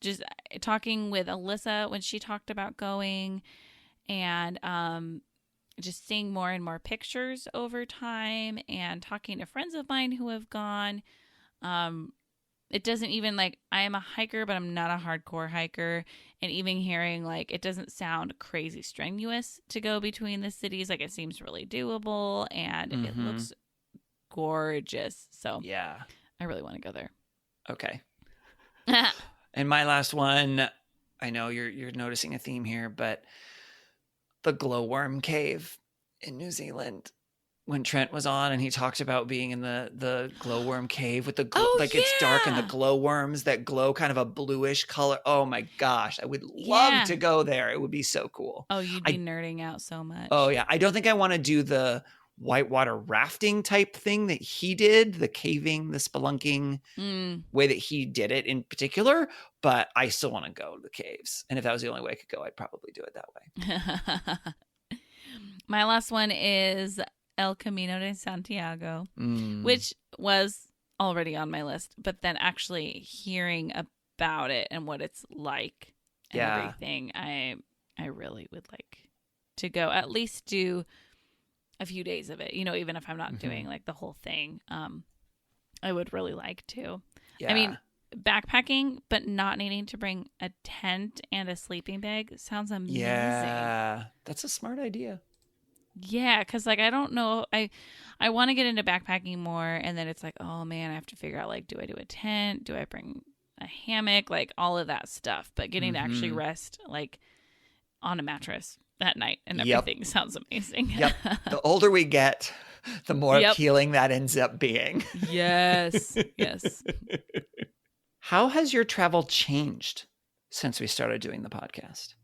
just talking with Alyssa when she talked about going, and just seeing more and more pictures over time, and talking to friends of mine who have gone. It doesn't even I am a hiker, but I'm not a hardcore hiker. And even hearing it doesn't sound crazy strenuous to go between the cities. It seems really doable, and it looks gorgeous. So yeah, I really want to go there. Okay. And my last one, I know you're noticing a theme here, but the Glowworm Cave in New Zealand. when Trent was on and he talked about being in the glowworm cave with the Oh, like it's dark and the yeah. glowworms that glow kind of a bluish color. Oh my gosh, I would love Yeah. to go there. It would be so cool. Oh, you'd be nerding out so much. Oh yeah, I don't think I want to do the whitewater rafting type thing that he did, the caving, the spelunking Mm. way that he did it in particular, but I still want to go to the caves. And if that was the only way I could go, I'd probably do it that way. My last one is El Camino de Santiago, Mm. which was already on my list, but then actually hearing about it and what it's like and Yeah. everything, I really would like to go at least do a few days of it, even if I'm not doing like the whole thing. I would really like to. Yeah. I mean, backpacking, but not needing to bring a tent and a sleeping bag sounds amazing. yeah, that's a smart idea. Yeah, because like I don't know, I want to get into backpacking more, and then it's like, oh man, I have to figure out like, do I do a tent? Do I bring a hammock? Like all of that stuff. But getting to actually rest like on a mattress at night and Yep. everything sounds amazing. Yep. The older we get, the more Yep. appealing that ends up being. Yes. Yes. How has your travel changed since we started doing the podcast?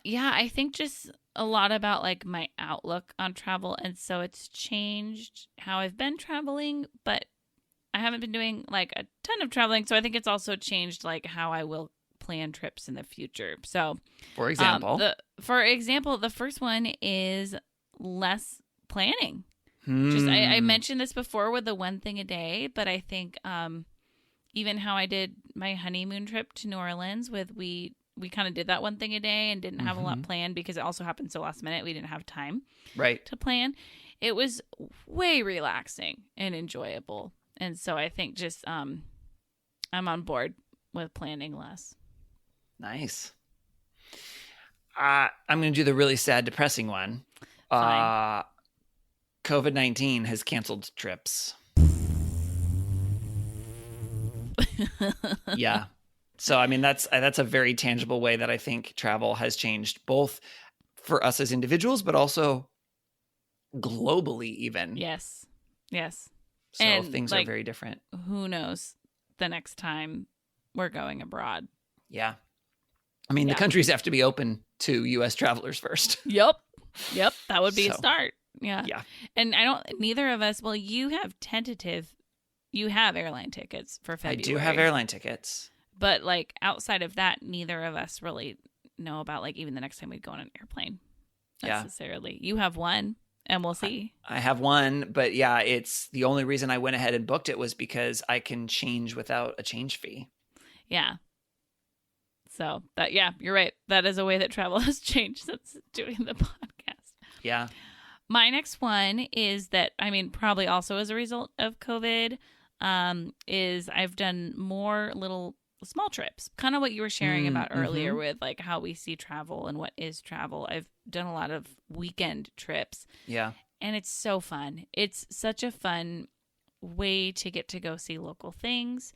Yeah, I think just a lot about like my outlook on travel, and so it's changed how I've been traveling, but I haven't been doing like a ton of traveling, so I think it's also changed like how I will plan trips in the future. So, For example, for example, the first one is less planning. Just I mentioned this before with the one thing a day, but I think even how I did my honeymoon trip to New Orleans with we kind of did that one thing a day and didn't have a lot planned because it also happened so last minute we didn't have time right. to plan. It was way relaxing and enjoyable, and so I think just I'm on board with planning less. Nice. I'm going to do the really sad, depressing one. Fine. COVID-19 has canceled trips. Yeah. So, I mean, that's a very tangible way that I think travel has changed, both for us as individuals, but also globally even. Yes. So And, things like, are very different. Who knows the next time we're going abroad. Yeah. I mean, Yeah. the countries have to be open to U.S. travelers first. Yep. That would be a So, start. Yeah. Yeah. And neither of us, well, you have airline tickets for I February. do have airline tickets. But like outside of that, neither of us really know about like even the next time we'd go on an airplane Yeah. necessarily. You have one and we'll see. I have one, but yeah, it's the only reason I went ahead and booked it was because I can change without a change fee. Yeah. So that, yeah, you're right. That is a way that travel has changed since doing the podcast. Yeah. My next one is that, I mean, probably also as a result of COVID, is I've done more little small trips. Kind of what you were sharing about earlier with like how we see travel and what is travel. I've done a lot of weekend trips Yeah. and it's so fun. It's such a fun way to get to go see local things.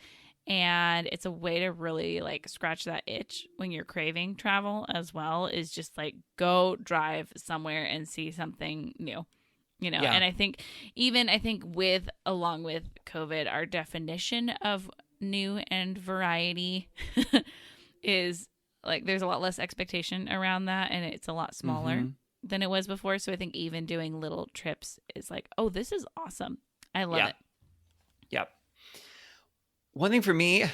And it's a way to really like scratch that itch when you're craving travel as well, is just like go drive somewhere and see something new, Yeah. And I think along with COVID, our definition of new and variety is like, there's a lot less expectation around that. And it's a lot smaller than it was before. So I think even doing little trips is like, oh, this is awesome. I love it. Yep. One thing for me,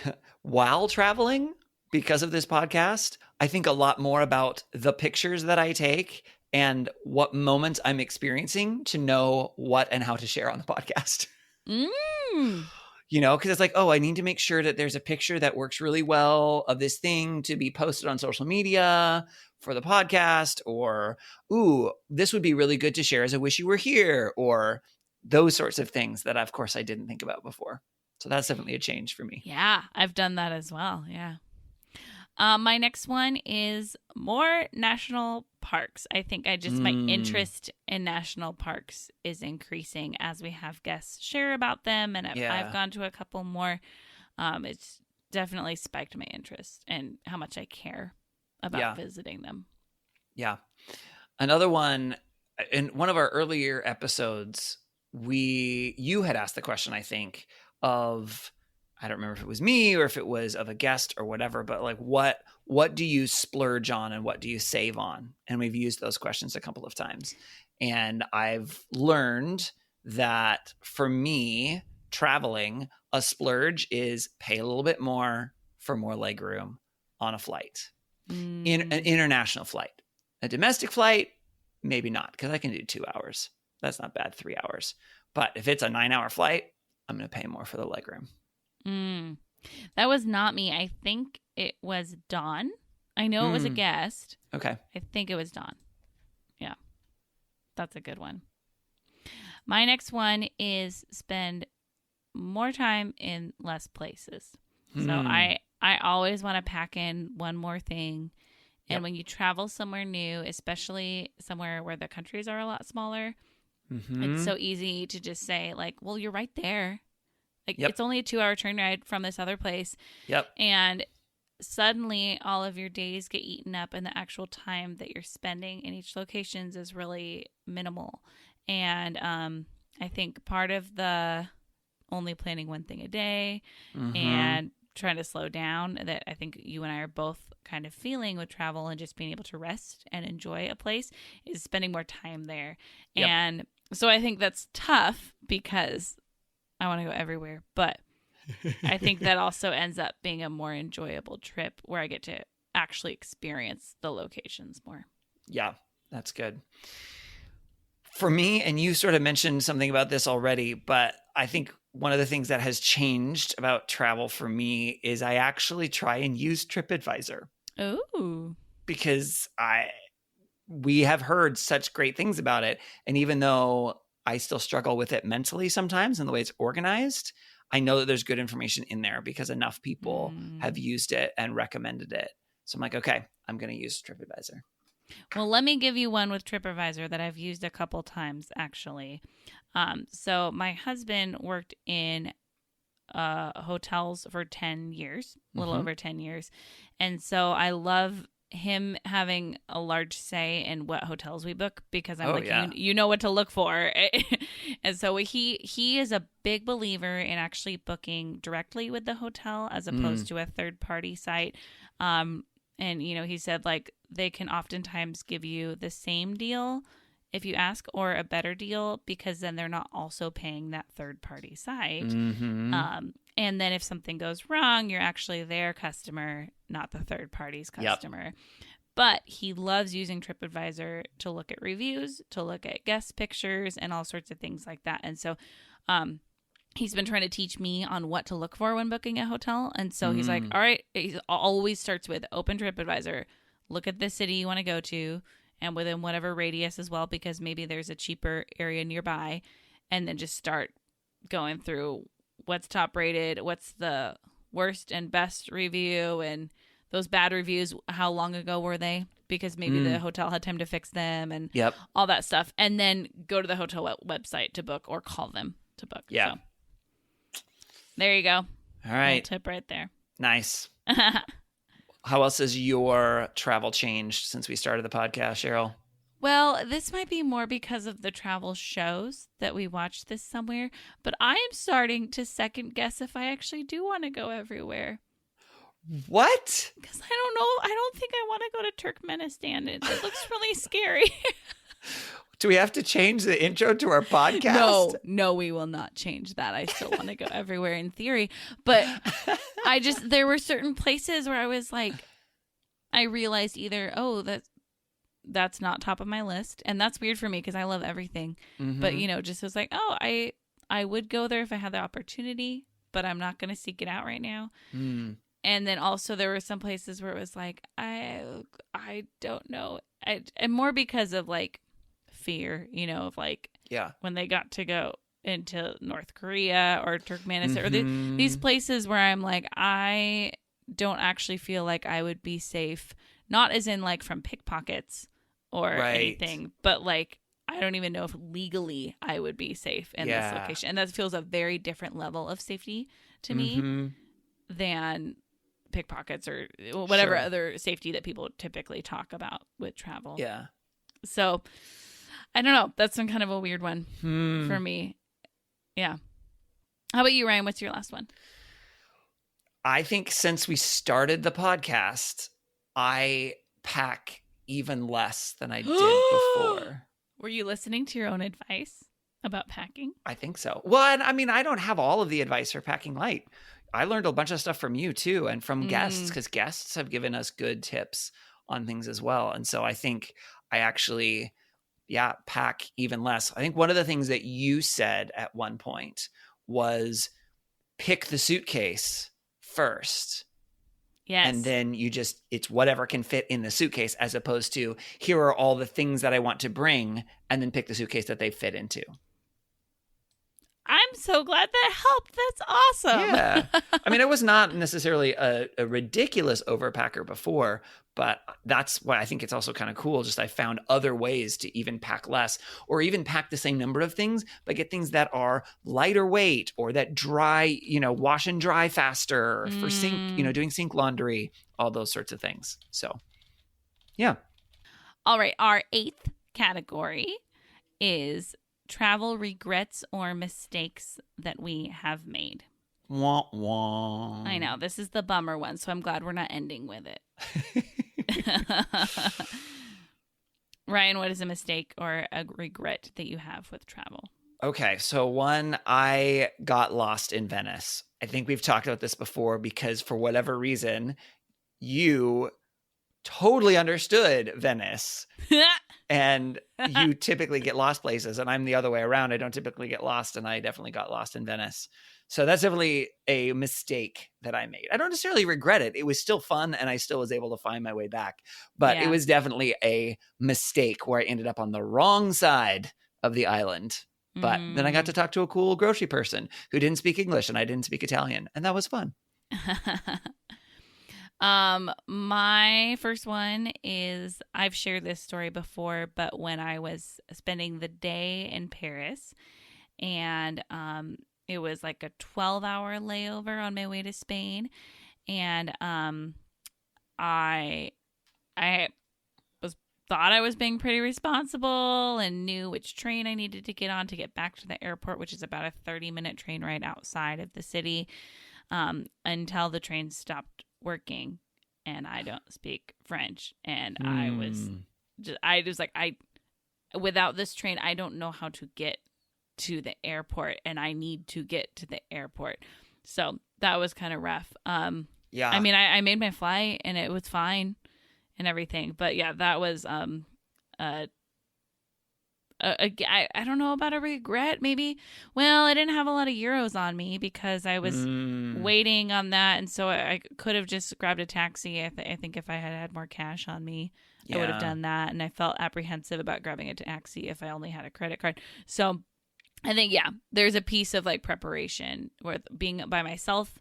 while traveling, because of this podcast, I think a lot more about the pictures that I take and what moments I'm experiencing to know what and how to share on the podcast. Because it's like, oh, I need to make sure that there's a picture that works really well of this thing to be posted on social media for the podcast, or, ooh, this would be really good to share as I wish you were here, or those sorts of things that, of course, I didn't think about before. So that's definitely a change for me. Yeah, I've done that as well. Yeah. My next one is more national parks. I think my interest in national parks is increasing as we have guests share about them, and I've gone to a couple more. It's definitely spiked my interest and how much I care about visiting them. Yeah. Another one in one of our earlier episodes, you had asked the question, I think, of, I don't remember if it was me or if it was of a guest or whatever, but like what do you splurge on and what do you save on? And we've used those questions a couple of times. And I've learned that for me, traveling, a splurge is pay a little bit more for more legroom on a flight, in an international flight. A domestic flight, maybe not, because I can do 2 hours. That's not bad, 3 hours. But if it's a 9-hour flight, I'm going to pay more for the legroom. That was not me. I think it was Dawn. I know it was a guest. Okay. I think it was Dawn. Yeah. That's a good one. My next one is spend more time in less places. So I always want to pack in one more thing. And when you travel somewhere new, especially somewhere where the countries are a lot smaller, it's so easy to just say like, well, you're right there. Like it's only a 2-hour train ride from this other place. Yep. And suddenly all of your days get eaten up and the actual time that you're spending in each locations is really minimal. And I think part of the only planning one thing a day and trying to slow down that I think you and I are both kind of feeling with travel and just being able to rest and enjoy a place is spending more time there. Yep. And so I think that's tough because I want to go everywhere, but I think that also ends up being a more enjoyable trip where I get to actually experience the locations more. Yeah, that's good. For me, and you sort of mentioned something about this already, but I think one of the things that has changed about travel for me is I actually try and use TripAdvisor. Oh. Because we have heard such great things about it. And even though I still struggle with it mentally sometimes and the way it's organized, I know that there's good information in there because enough people have used it and recommended it. So I'm like, okay, I'm going to use TripAdvisor. Well, let me give you one with TripAdvisor that I've used a couple times, actually. So my husband worked in hotels for 10 years, a little over 10 years. And so I love him having a large say in what hotels we book because I'm you know what to look for. And so he is a big believer in actually booking directly with the hotel as opposed to a third party site. And, you know, he said like they can oftentimes give you the same deal if you ask or a better deal because then they're not also paying that third party site. And then if something goes wrong, you're actually their customer, not the third party's customer. Yep. But he loves using TripAdvisor to look at reviews, to look at guest pictures and all sorts of things like that. And so he's been trying to teach me on what to look for when booking a hotel. And so he's like, all right, he always starts with open TripAdvisor, look at the city you want to go to and within whatever radius as well, because maybe there's a cheaper area nearby, and then just start going through what's top rated, what's the worst and best review, and those bad reviews, how long ago were they? Because maybe the hotel had time to fix them and all that stuff. And then go to the hotel website to book or call them to book. Yeah. So, there you go. All right. Little tip right there. Nice. How else has your travel changed since we started the podcast, Cheryl? Well, this might be more because of the travel shows that we watched this somewhere, but I am starting to second guess if I actually do want to go everywhere. What? Because I don't know. I don't think I want to go to Turkmenistan. It looks really scary. Do we have to change the intro to our podcast? No, we will not change that. I still want to go everywhere in theory. But there were certain places where I was like, I realized either, that's not top of my list. And that's weird for me because I love everything. But, just was like, I would go there if I had the opportunity, but I'm not going to seek it out right now. And then also there were some places where it was like, I don't know. And more because of like fear, of like when they got to go into North Korea or Turkmenistan or these places where I'm like, I don't actually feel like I would be safe. Not as in like from pickpockets or anything, but like I don't even know if legally I would be safe in this location. And that feels a very different level of safety to me than pickpockets or whatever other safety that people typically talk about with travel. Yeah. So I don't know. That's some kind of a weird one Hmm. for me. Yeah. How about you, Ryan? What's your last one? I think since we started the podcast, I pack even less than I did before. Were you listening to your own advice about packing? I think so. Well, and I mean, I don't have all of the advice for packing light. I learned a bunch of stuff from you too, and from guests, because guests have given us good tips on things as well. And so I think I actually, pack even less. I think one of the things that you said at one point was pick the suitcase first. Yes. And then it's whatever can fit in the suitcase, as opposed to here are all the things that I want to bring, and then pick the suitcase that they fit into. I'm so glad that helped. That's awesome. Yeah. I mean, I was not necessarily a ridiculous overpacker before, but that's why I think it's also kind of cool. Just I found other ways to even pack less, or even pack the same number of things, but get things that are lighter weight or that dry, wash and dry faster for sink, doing sink laundry, all those sorts of things. So, yeah. All right. Our 8th category is travel regrets or mistakes that we have made. Wah, wah. I know. This is the bummer one, so I'm glad we're not ending with it. Ryan, what is a mistake or a regret that you have with travel? Okay, so one, I got lost in Venice. I think we've talked about this before, because for whatever reason, you totally understood Venice. And you typically get lost places, and I'm the other way around. I don't typically get lost, and I definitely got lost in Venice. So that's definitely a mistake that I made. I don't necessarily regret it. It was still fun, and I still was able to find my way back. But it was definitely a mistake where I ended up on the wrong side of the island. But then I got to talk to a cool grocery person who didn't speak English, and I didn't speak Italian, and that was fun. My first one is, I've shared this story before, but when I was spending the day in Paris, and it was like a 12-hour layover on my way to Spain, and I thought I was being pretty responsible and knew which train I needed to get on to get back to the airport, which is about a 30-minute train ride outside of the city, until the train stopped working, and I don't speak French, and I was like, without this train, I don't know how to get to the airport, and I need to get to the airport. So that was kind of rough. Yeah. I mean, I made my flight, and it was fine and everything, but yeah, that was I don't know about a regret, maybe. Well, I didn't have a lot of euros on me because I was waiting on that, and so I could have just grabbed a taxi. I think if I had had more cash on me, I would have done that, and I felt apprehensive about grabbing a taxi if I only had a credit card. So I think, there's a piece of like preparation with being by myself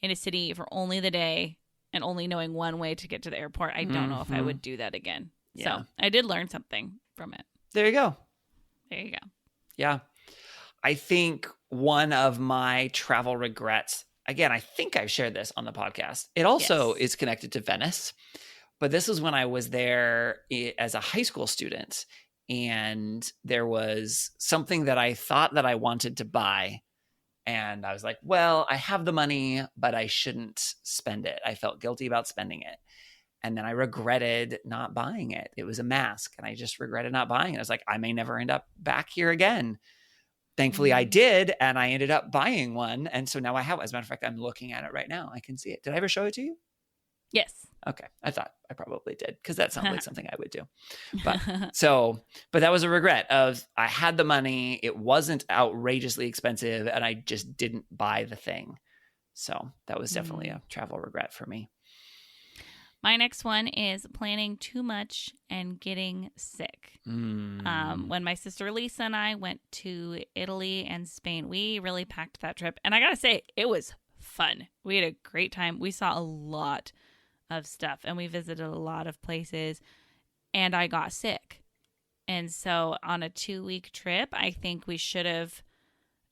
in a city for only the day and only knowing one way to get to the airport. I don't know if I would do that again. Yeah. So I did learn something from it. There you go. There you go. Yeah. I think one of my travel regrets, again, I think I've shared this on the podcast. It also is connected to Venice, but this is when I was there as a high school student, and there was something that I thought that I wanted to buy. And I was like, well, I have the money, but I shouldn't spend it. I felt guilty about spending it. And then I regretted not buying it. It was a mask, and I just regretted not buying it. I was like, I may never end up back here again. Thankfully, I did, and I ended up buying one. And so now I have, as a matter of fact, I'm looking at it right now. I can see it. Did I ever show it to you? Yes. Okay. I thought I probably did, because that sounds like something I would do. But that was a regret of, I had the money. It wasn't outrageously expensive, and I just didn't buy the thing. So that was definitely a travel regret for me. My next one is planning too much and getting sick. When my sister Lisa and I went to Italy and Spain, we really packed that trip. And I got to say, it was fun. We had a great time. We saw a lot of stuff, and we visited a lot of places, and I got sick. And so on a 2-week trip, I think we should have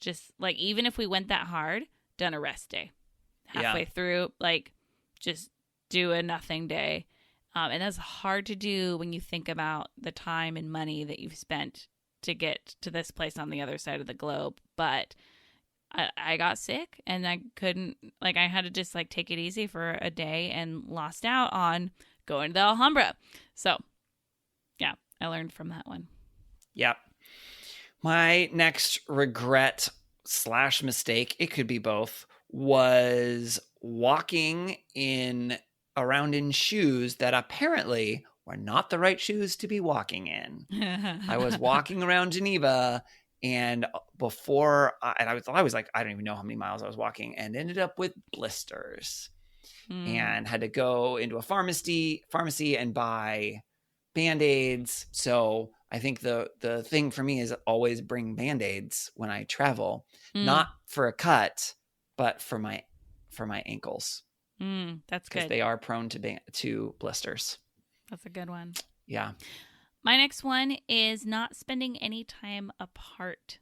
just, like, even if we went that hard, done a rest day halfway through, like, just do a nothing day. And that's hard to do when you think about the time and money that you've spent to get to this place on the other side of the globe. But I got sick and I couldn't, like, I had to just like take it easy for a day and lost out on going to the Alhambra. So yeah, I learned from that one. Yep. My next regret / mistake, it could be both, was walking around in shoes that apparently were not the right shoes to be walking in. I was walking around Geneva, and I was like, I don't even know how many miles I was walking, and ended up with blisters and had to go into a pharmacy and buy Band-Aids. So I think the thing for me is always bring Band-Aids when I travel, not for a cut, but for my ankles. That's good. Because they are prone to blisters. That's a good one. Yeah. My next one is not spending any time apart.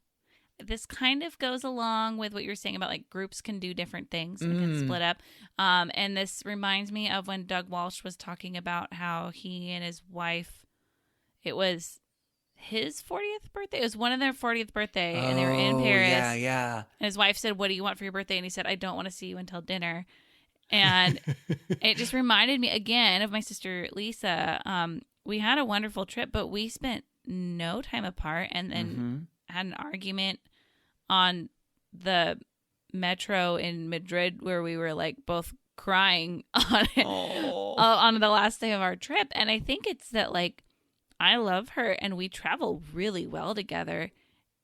This kind of goes along with what you were saying about like groups can do different things and can split up. And this reminds me of when Doug Walsh was talking about how he and his wife, it was his 40th birthday. It was one of their 40th birthday and they were in Paris. Yeah, yeah. And his wife said, "What do you want for your birthday?" And he said, "I don't want to see you until dinner." And it just reminded me again of my sister Lisa. We had a wonderful trip, but we spent no time apart and then had an argument on the metro in Madrid where we were like both crying on it on the last day of our trip. And I think it's that like I love her and we travel really well together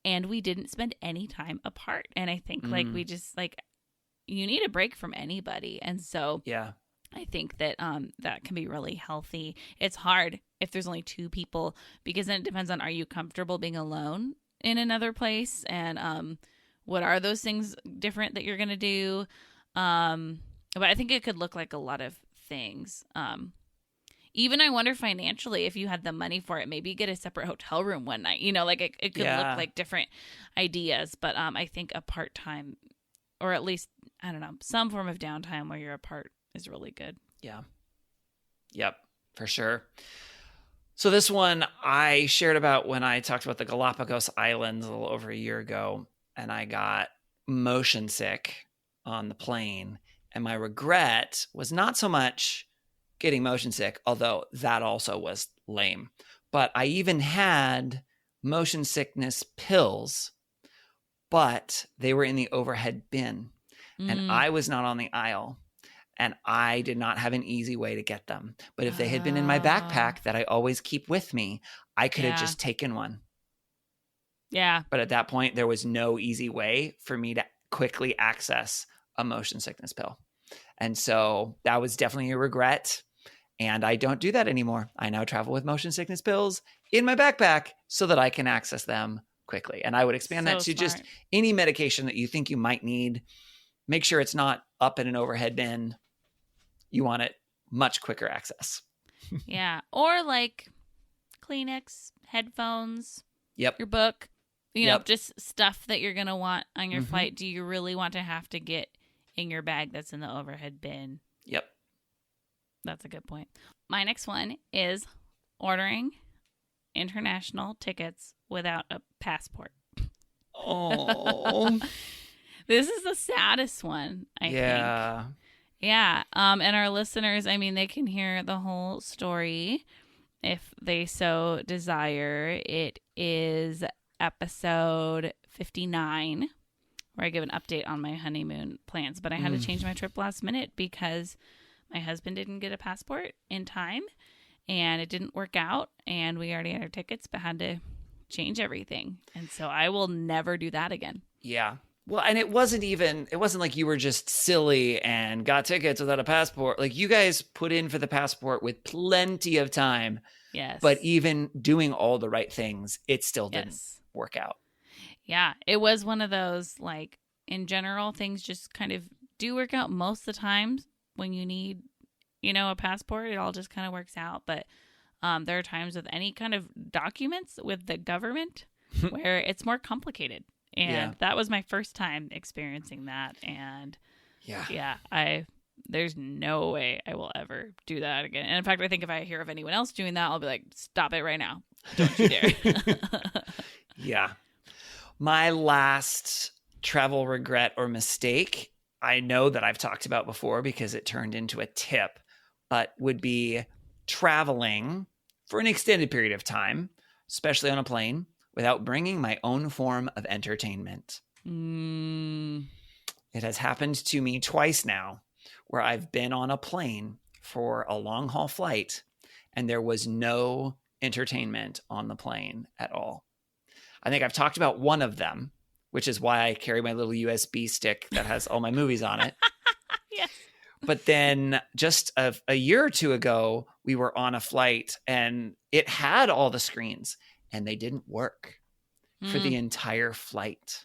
and we didn't spend any time apart. And I think like we just like, you need a break from anybody. And so yeah, I think that that can be really healthy. It's hard if there's only two people because then it depends on, are you comfortable being alone in another place? And what are those things different that you're going to do? But I think it could look like a lot of things. Even I wonder financially, if you had the money for it, maybe get a separate hotel room one night, you know, like it could look like different ideas. But I think a part-time, or at least, I don't know, some form of downtime where you're apart is really good. Yeah. Yep, for sure. So this one I shared about when I talked about the Galapagos Islands a little over a year ago, and I got motion sick on the plane. And my regret was not so much getting motion sick, although that also was lame. But I even had motion sickness pills, but they were in the overhead bin. And I was not on the aisle. And I did not have an easy way to get them. But if they had been in my backpack that I always keep with me, I could have just taken one. Yeah. But at that point, there was no easy way for me to quickly access a motion sickness pill. And so that was definitely a regret. And I don't do that anymore. I now travel with motion sickness pills in my backpack so that I can access them quickly. And I would expand that to just any medication that you think you might need. Make sure it's not up in an overhead bin. You want it much quicker access. Yeah. Or like Kleenex, headphones, Yep. your book, you know, just stuff that you're going to want on your flight. Do you really want to have to get in your bag that's in the overhead bin? Yep. That's a good point. My next one is ordering international tickets without a passport. Oh. This is the saddest one, I think. Yeah. And our listeners, I mean, they can hear the whole story if they so desire. It is episode 59, where I give an update on my honeymoon plans. But I had to change my trip last minute because my husband didn't get a passport in time and it didn't work out. And we already had our tickets, but had to change everything. And so I will never do that again. Yeah. Well, and it wasn't like you were just silly and got tickets without a passport. Like you guys put in for the passport with plenty of time. Yes. But even doing all the right things, it still didn't work out. Yeah. It was one of those, like, in general, things just kind of do work out most of the time when you need, you know, a passport. It all just kind of works out. But there are times with any kind of documents with the government where it's more complicated. And that was my first time experiencing that. And there's no way I will ever do that again. And in fact, I think if I hear of anyone else doing that, I'll be like, stop it right now. Don't you dare. Yeah. My last travel regret or mistake, I know that I've talked about before because it turned into a tip, but would be traveling for an extended period of time, especially on a plane, without bringing my own form of entertainment. It has happened to me twice now where I've been on a plane for a long haul flight and there was no entertainment on the plane at all. I think I've talked about one of them, which is why I carry my little USB stick that has all my movies on it. Yes. But then just a year or two ago, we were on a flight and it had all the screens and they didn't work for the entire flight.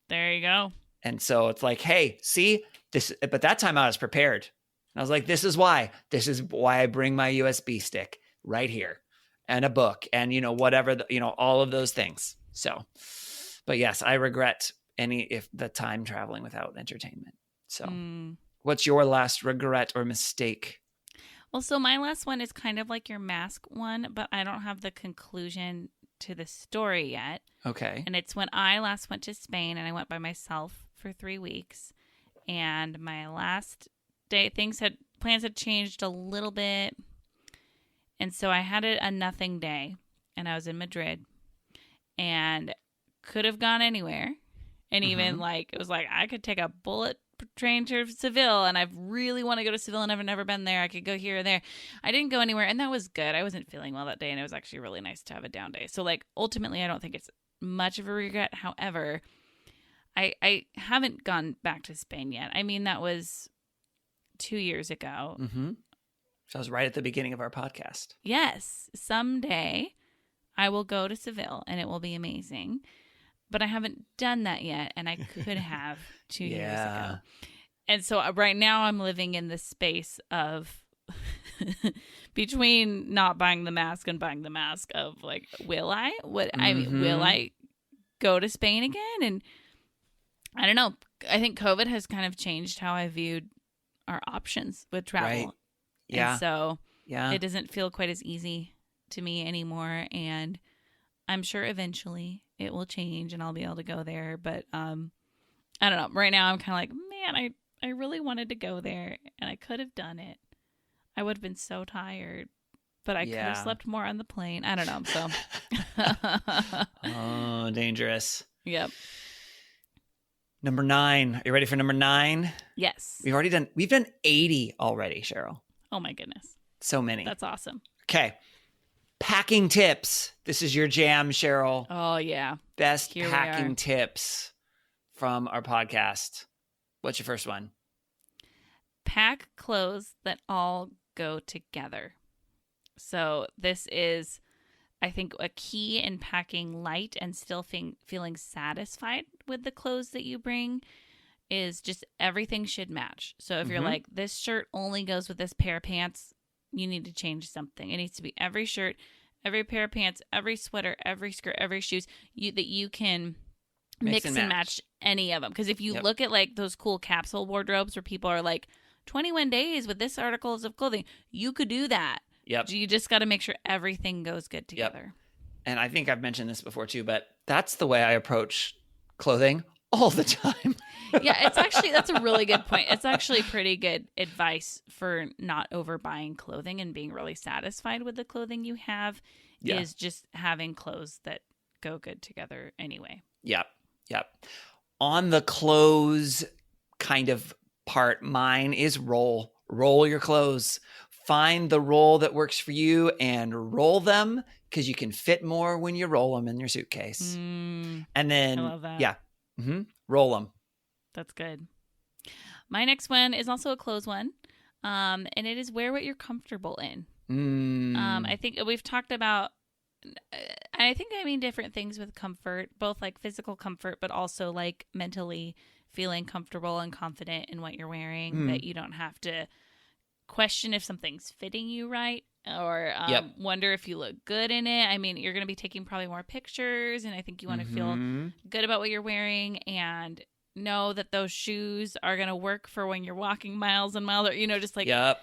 There you go. And so it's like, hey, see this, but that time I was prepared. And I was like, this is why I bring my USB stick right here and a book and, whatever, all of those things. So, but yes, I regret if the time traveling without entertainment. So what's your last regret or mistake? Well, so my last one is kind of like your mask one, but I don't have the conclusion to the story yet. Okay. And it's when I last went to Spain and I went by myself for 3 weeks. And my last day, plans had changed a little bit. And so I had a nothing day and I was in Madrid and could have gone anywhere. And even it was like, I could take a bullet train to Seville and I really want to go to Seville and I've never been there. I could go here or there. I didn't go anywhere and that was good. I wasn't feeling well that day and it was actually really nice to have a down day. So ultimately I don't think it's much of a regret. However, I haven't gone back to Spain yet. I mean, that was 2 years ago. Mm-hmm. So I was right at the beginning of our podcast. Yes. Someday I will go to Seville and it will be amazing. But I haven't done that yet, and I could have 2 years ago. And so right now I'm living in the space of between not buying the mask and buying the mask of will I? Will I go to Spain again? And I don't know. I think COVID has kind of changed how I viewed our options with travel. Right. Yeah. And so yeah, it doesn't feel quite as easy to me anymore, and I'm sure eventually it will change and I'll be able to go there. But I don't know. Right now I'm kind of like, man, I really wanted to go there and I could have done it. I would have been so tired, but I could have slept more on the plane. I don't know. So. Oh, dangerous. Yep. Number 9. Are you ready for number 9? Yes. We've done 80 already, Cheryl. Oh my goodness. So many. That's awesome. Okay. Packing tips. This is your jam, Cheryl. Oh, yeah. Best Here packing tips from our podcast. What's your first one? Pack clothes that all go together. So this is, I think, a key in packing light and still feeling satisfied with the clothes that you bring is just everything should match. So if you're like, this shirt only goes with this pair of pants, you need to change something. It needs to be every shirt, every pair of pants, every sweater, every skirt, every shoes that you can mix and match any of them. Because if you look at those cool capsule wardrobes where people are 21 days with this articles of clothing, you could do that. Yep. You just got to make sure everything goes good together. Yep. And I think I've mentioned this before too, but that's the way I approach clothing all the time. Yeah, that's a really good point. It's actually pretty good advice for not overbuying clothing and being really satisfied with the clothing you have is just having clothes that go good together anyway. Yep. On the clothes kind of part, mine is roll your clothes. Find the roll that works for you and roll them because you can fit more when you roll them in your suitcase. And then, I love that. Yeah. Roll them. That's good. My next one is also a clothes one, and it is wear what you're comfortable in. I think we've talked about, I mean different things with comfort, both physical comfort, but also mentally feeling comfortable and confident in what you're wearing, that you don't have to question if something's fitting you right or wonder if you look good in it. I mean, you're going to be taking probably more pictures, and I think you want to feel good about what you're wearing and know that those shoes are going to work for when you're walking miles and miles, or just kind of,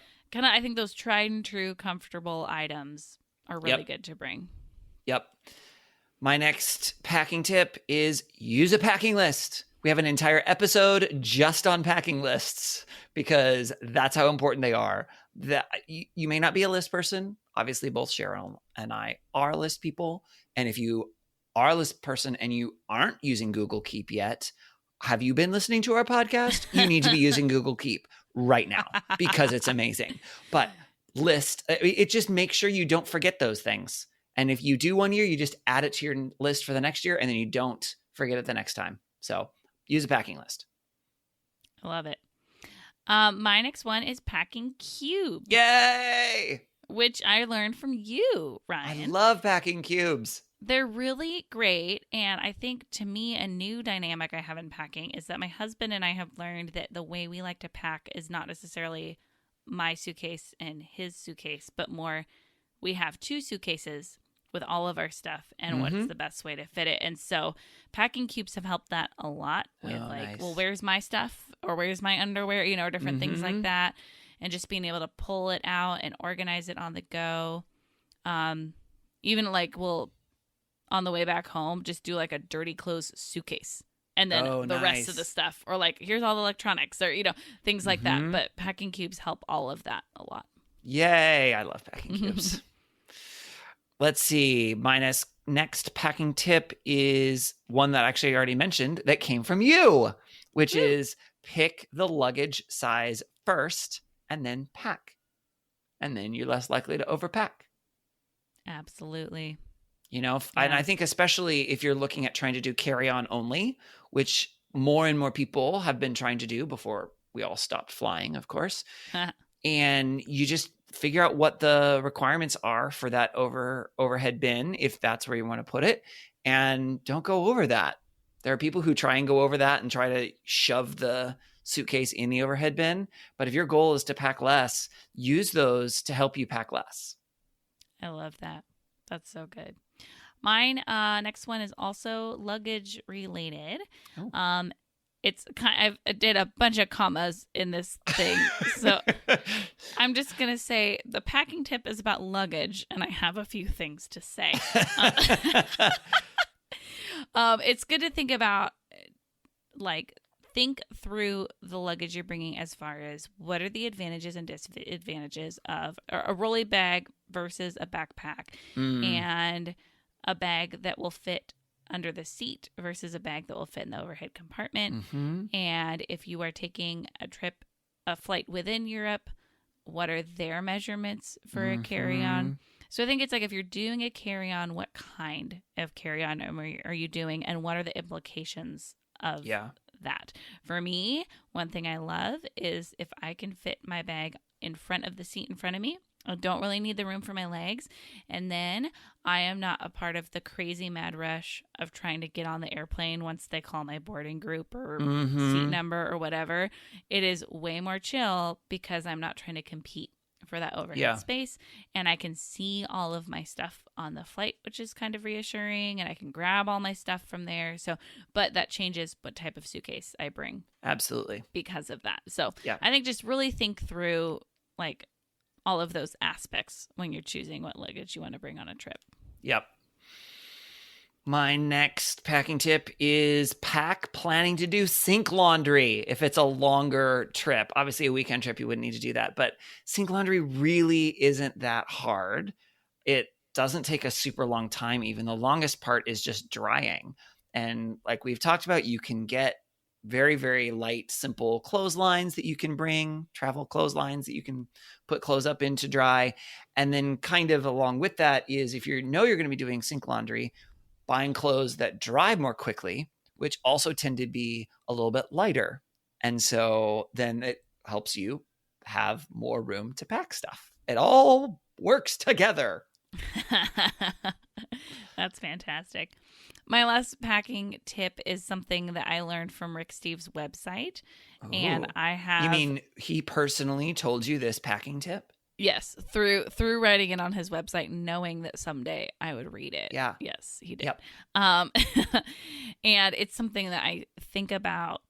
I think those tried and true comfortable items are really good to bring. Yep. My next packing tip is use a packing list. We have an entire episode just on packing lists because that's how important they are. That you may not be a list person. Obviously, both Cheryl and I are list people. And if you are a list person and you aren't using Google Keep yet, have you been listening to our podcast? You need to be using Google Keep right now because it's amazing. But list, it just makes sure you don't forget those things. And if you do one year, you just add it to your list for the next year, and then you don't forget it the next time. So use a packing list. I love it. My next one is packing cubes. Yay! Which I learned from you, Ryan. I love packing cubes. They're really great. And I think to me, a new dynamic I have in packing is that my husband and I have learned that the way we like to pack is not necessarily my suitcase and his suitcase, but more we have 2 suitcases with all of our stuff and what's the best way to fit it. And so packing cubes have helped that a lot with nice. Well, where's my stuff or where's my underwear, or different things like that. And just being able to pull it out and organize it on the go. Even we'll on the way back home, just do a dirty clothes suitcase. And then the rest of the stuff, or here's all the electronics, or things like that. But packing cubes help all of that a lot. Yay! I love packing cubes. Let's see. My next packing tip is one that actually I already mentioned that came from you, which is pick the luggage size first and then pack. And then you're less likely to overpack. Absolutely. And I think especially if you're looking at trying to do carry-on only, which more and more people have been trying to do before we all stopped flying, of course. And you just figure out what the requirements are for that overhead bin, if that's where you want to put it, and don't go over that. There are people who try and go over that and try to shove the suitcase in the overhead bin. But if your goal is to pack less, use those to help you pack less. I love that. That's so good. Mine, next one is also luggage related. Oh. It's I did a bunch of commas in this thing, so I'm just gonna say the packing tip is about luggage, and I have a few things to say. It's good to think about, think through the luggage you're bringing as far as what are the advantages and disadvantages of a rolly bag versus a backpack, and a bag that will fit under the seat versus a bag that will fit in the overhead compartment. And if you are taking a flight within Europe, what are their measures for a carry-on? So I think it's if you're doing a carry-on, what kind of carry-on are you doing, and what are the implications of that? For me, one thing I love is if I can fit my bag in front of the seat in front of me. I don't really need the room for my legs. And then I am not a part of the crazy mad rush of trying to get on the airplane once they call my boarding group or seat number or whatever. It is way more chill because I'm not trying to compete for that overhead space. And I can see all of my stuff on the flight, which is kind of reassuring. And I can grab all my stuff from there. So, but that changes what type of suitcase I bring. Absolutely. Because of that. So I think just really think through all of those aspects when you're choosing what luggage you want to bring on a trip. Yep. My next packing tip is pack planning to do sink laundry if it's a longer trip. Obviously, a weekend trip, you wouldn't need to do that. But sink laundry really isn't that hard. It doesn't take a super long time. Even the longest part is just drying. And like we've talked about, you can get very, very light, simple clotheslines that you can bring, travel clotheslines that you can put clothes up in to dry. And then kind of along with that is if you know you're going to be doing sink laundry, buying clothes that dry more quickly, which also tend to be a little bit lighter. And so then it helps you have more room to pack stuff. It all works together. That's fantastic. My last packing tip is something that I learned from Rick Steves' website. Oh. And I have... You mean he personally told you this packing tip? Yes, through writing it on his website, knowing that someday I would read it. Yeah. Yes, he did. Yep. And it's something that I think about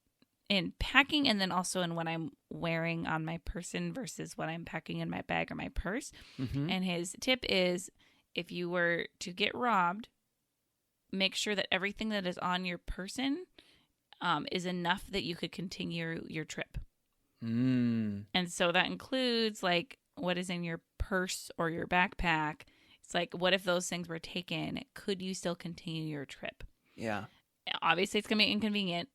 in packing, and then also in what I'm wearing on my person versus what I'm packing in my bag or my purse. And his tip is, if you were to get robbed, make sure that everything that is on your person is enough that you could continue your trip. Mm. And so that includes like what is in your purse or your backpack. It's like, what if those things were taken? Could you still continue your trip? Yeah. Obviously, it's going to be inconvenient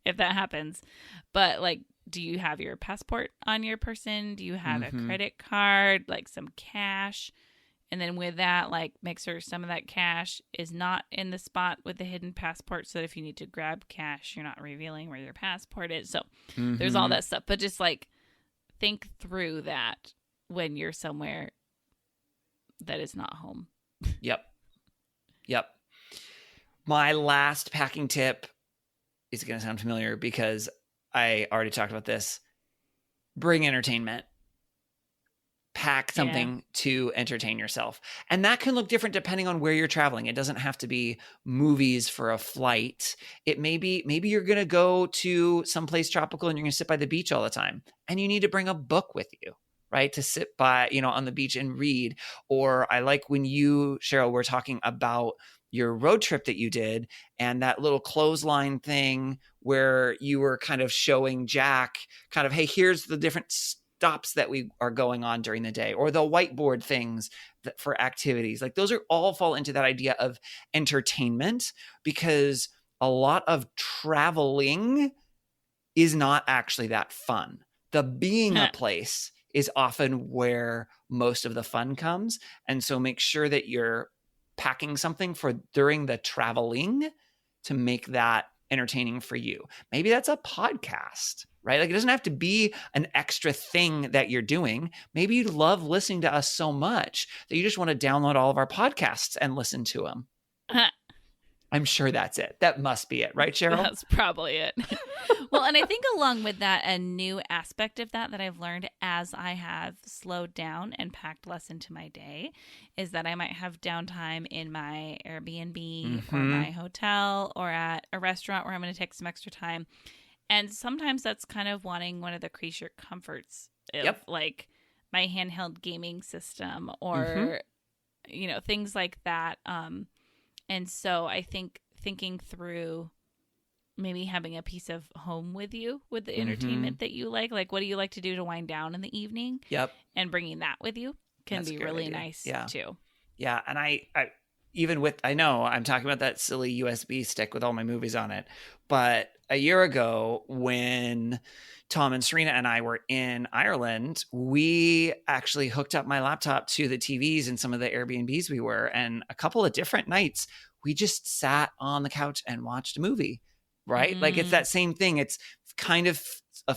if that happens. But like, do you have your passport on your person? Do you have a credit card, like some cash? And then with that, like, make sure some of that cash is not in the spot with the hidden passport, so that if you need to grab cash, you're not revealing where your passport is. So there's all that stuff. But just like think through that when you're somewhere that is not home. Yep. My last packing tip is going to sound familiar because I already talked about this. Bring entertainment. Pack something to entertain yourself. And that can look different depending on where you're traveling. It doesn't have to be movies for a flight. It may be, maybe you're going to go to someplace tropical and you're going to sit by the beach all the time. And you need to bring a book with you, right? To sit by, on the beach and read. Or I like when you, Cheryl, were talking about your road trip that you did and that little clothesline thing where you were kind of showing Jack kind of, hey, here's the different stops that we are going on during the day, or the whiteboard things that for activities. Like those are all fall into that idea of entertainment, because a lot of traveling is not actually that fun. The being a place is often where most of the fun comes. And so make sure that you're packing something for during the traveling to make that entertaining for you. Maybe that's a podcast, right? Like it doesn't have to be an extra thing that you're doing. Maybe you love listening to us so much that you just want to download all of our podcasts and listen to them. I'm sure that's it. That must be it, right, Cheryl? That's probably it. Well, and I think along with that, a new aspect of that I've learned as I have slowed down and packed less into my day is that I might have downtime in my Airbnb or my hotel or at a restaurant where I'm going to take some extra time. And sometimes that's kind of wanting one of the creature comforts of like my handheld gaming system or, things like that. And so I think thinking through maybe having a piece of home with you with the entertainment that you like what do you like to do to wind down in the evening? Yep. And bringing that with you can be really nice too. Yeah. And I even with, I know I'm talking about that silly USB stick with all my movies on it, but a year ago when Tom and Serena and I were in Ireland, we actually hooked up my laptop to the TVs in some of the Airbnbs we were, and a couple of different nights we just sat on the couch and watched a movie, right? Like it's that same thing. It's kind of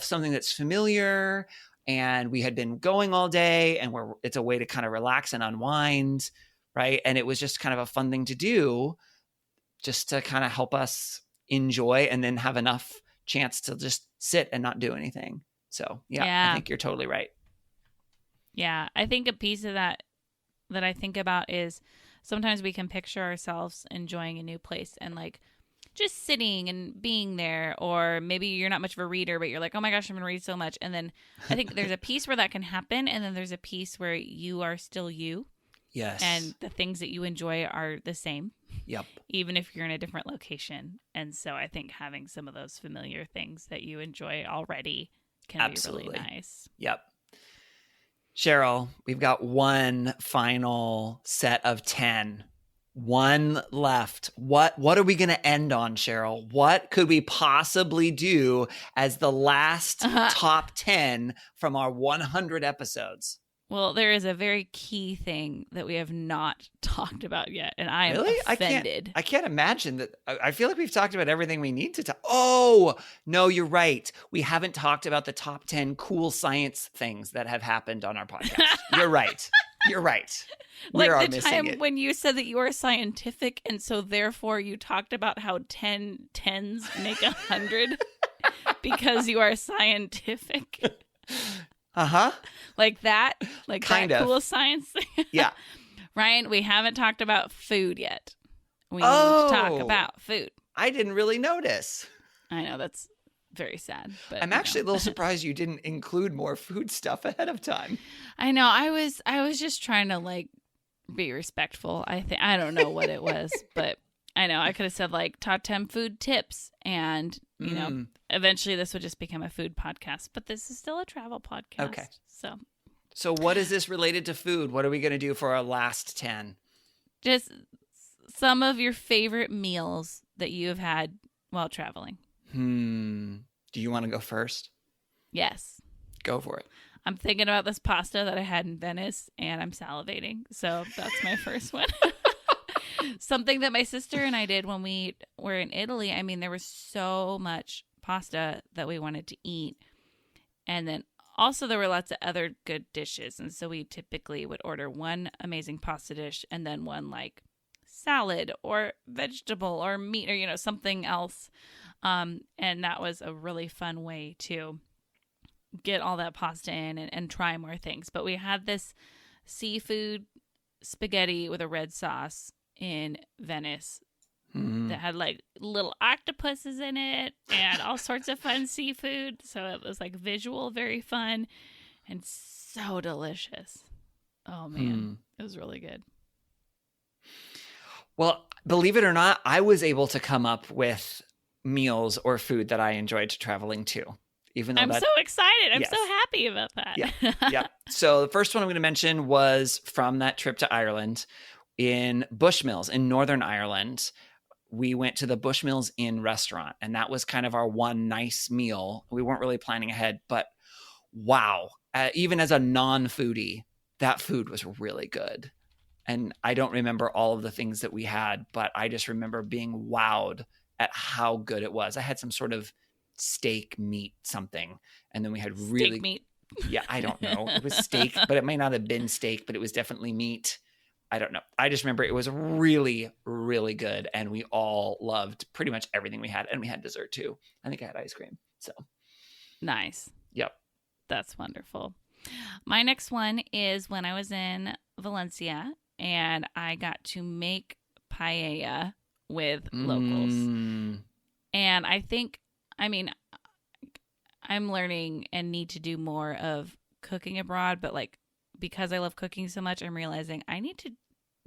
something that's familiar, and we had been going all day, and it's a way to kind of relax and unwind, right? And it was just kind of a fun thing to do just to kind of help us enjoy and then have enough chance to just sit and not do anything. So I think you're totally right. Yeah. I think a piece of that I think about is sometimes we can picture ourselves enjoying a new place and like just sitting and being there, or maybe you're not much of a reader, but you're like, oh my gosh, I'm going to read so much. And then I think there's a piece where that can happen. And then there's a piece where you are still you. Yes. And the things that you enjoy are the same. Yep. Even if you're in a different location. And so I think having some of those familiar things that you enjoy already can be really nice. Yep. Cheryl, we've got one final set of 10. One left. What are we going to end on, Cheryl? What could we possibly do as the last top 10 from our 100 episodes? Well, there is a very key thing that we have not talked about yet, and I am offended. I can't imagine that. I feel like we've talked about everything we need to talk. Oh, no, you're right. We haven't talked about the top 10 cool science things that have happened on our podcast. You're right. You're right. We are like the missing time it. when you said that you are scientific, and so therefore you talked about how 10 tens make 100 because you are scientific. Uh-huh. Like that? Like kind that of cool science thing? Yeah. Ryan, we haven't talked about food yet. We need to talk about food. I didn't really notice. I know, that's very sad. But I'm actually a little surprised you didn't include more food stuff ahead of time. I know. I was just trying to like be respectful. I don't know what it was, but I know. I could have said like top 10 food tips, and you know, eventually this would just become a food podcast. But this is still a travel podcast. Okay. So what is this related to food? What are we going to do for our last 10? just some of your favorite meals that you have had while traveling. Do you want to go first? Yes. Go for it. I'm thinking about this pasta that I had in Venice, and I'm salivating. So that's my first one. Something that my sister and I did when we were in Italy. I mean, there was so much pasta that we wanted to eat. And then also there were lots of other good dishes. And so we typically would order one amazing pasta dish and then one like salad or vegetable or meat or, you know, something else. And that was a really fun way to get all that pasta in and try more things. But we had this seafood spaghetti with a red sauce in Venice that had like little octopuses in it and all sorts of fun seafood. So it was like visual, very fun and so delicious. Oh man, it was really good. Well, believe it or not, I was able to come up with meals or food that I enjoyed traveling to. Even though I'm so excited. I'm Yes. so happy about that. Yeah. So the first one I'm going to mention was from that trip to Ireland. In Bushmills in Northern Ireland, we went to the Bushmills Inn restaurant, and that was kind of our one nice meal. We weren't really planning ahead, but wow, even as a non-foodie, that food was really good. And I don't remember all of the things that we had, but I just remember being wowed at how good it was. I had some sort of steak meat something, and then we had really Steak meat. Yeah, I don't know. It was steak, but it may not have been steak, but it was definitely meat. I don't know. I just remember it was really, really good. And we all loved pretty much everything we had. And we had dessert too. I think I had ice cream. So Nice. Yep. That's wonderful. My next one is when I was in Valencia and I got to make paella with locals. And I think, I mean, I'm learning and need to do more of cooking abroad, but like, because I love cooking so much, I'm realizing I need to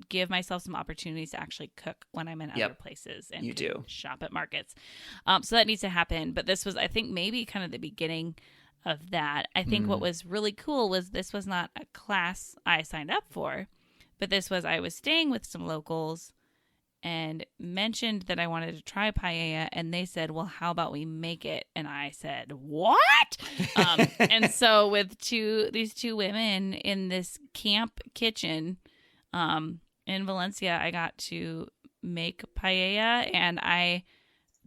give myself some opportunities to actually cook when I'm in other places and You do. shop at markets. So that needs to happen. But this was, I think, maybe kind of the beginning of that. I think what was really cool was this was not a class I signed up for, but this was, I was staying with some locals and mentioned that I wanted to try paella, and they said, well, how about we make it? And I said, what? And so with these two women in this camp kitchen in Valencia, I got to make paella, and I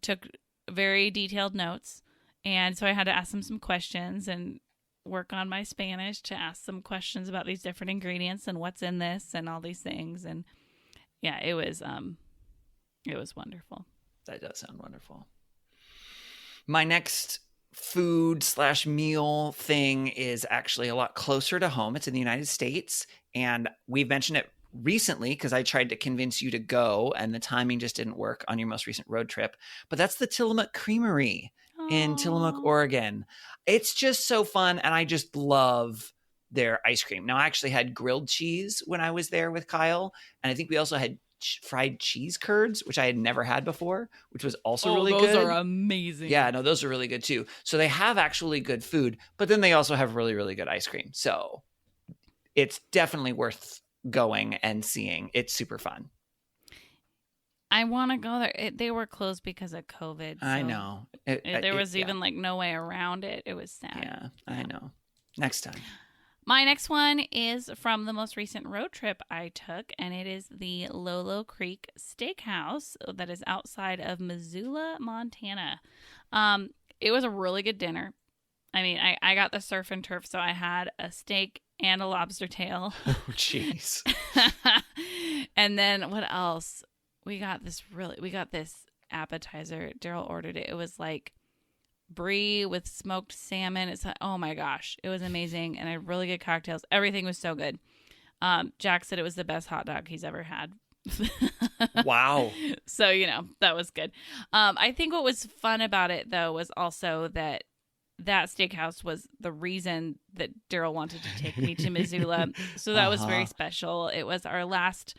took very detailed notes. And so I had to ask them some questions and work on my Spanish to ask some questions about these different ingredients and what's in this and all these things. And yeah, it was wonderful. That does sound wonderful. My next food/meal thing is actually a lot closer to home. It's in the United States, and we've mentioned it recently because I tried to convince you to go, and the timing just didn't work on your most recent road trip. But that's the Tillamook Creamery in Tillamook, Oregon. It's just so fun, and I just love their ice cream. Now, I actually had grilled cheese when I was there with Kyle, and I think we also had fried cheese curds, which I had never had before, which was also really good. Those are amazing. Yeah, no, those are really good too. So they have actually good food, but then they also have really, really good ice cream. So it's definitely worth going and seeing. It's super fun. I want to go there. They were closed because of COVID. So I know. there was even like no way around it. It was sad. Yeah, I know. Next time. My next one is from the most recent road trip I took, and it is the Lolo Creek Steakhouse that is outside of Missoula, Montana. It was a really good dinner. I mean, I got the surf and turf, so I had a steak and a lobster tail. Oh, jeez. And then what else? We got this appetizer. Daryl ordered it. It was like brie with smoked salmon. It's like, oh my gosh, it was amazing, and I had really good cocktails. Everything was so good. Jack said it was the best hot dog he's ever had. Wow. So that was good. I think what was fun about it though was also that steakhouse was the reason that Daryl wanted to take me to Missoula. So that was very special. It was our last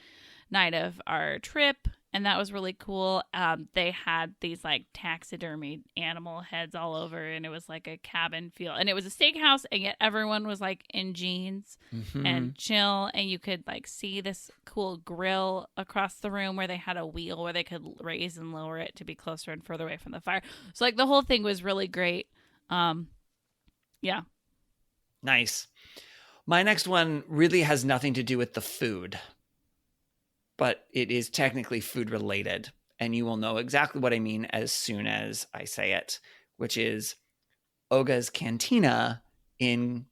night of our trip, and that was really cool. They had these like taxidermy animal heads all over, and it was like a cabin feel, and it was a steakhouse, and yet everyone was like in jeans and chill, and you could like see this cool grill across the room where they had a wheel where they could raise and lower it to be closer and further away from the fire. So like the whole thing was really great. Yeah. Nice. My next one really has nothing to do with the food, but it is technically food related, and you will know exactly what I mean as soon as I say it, which is Oga's Cantina in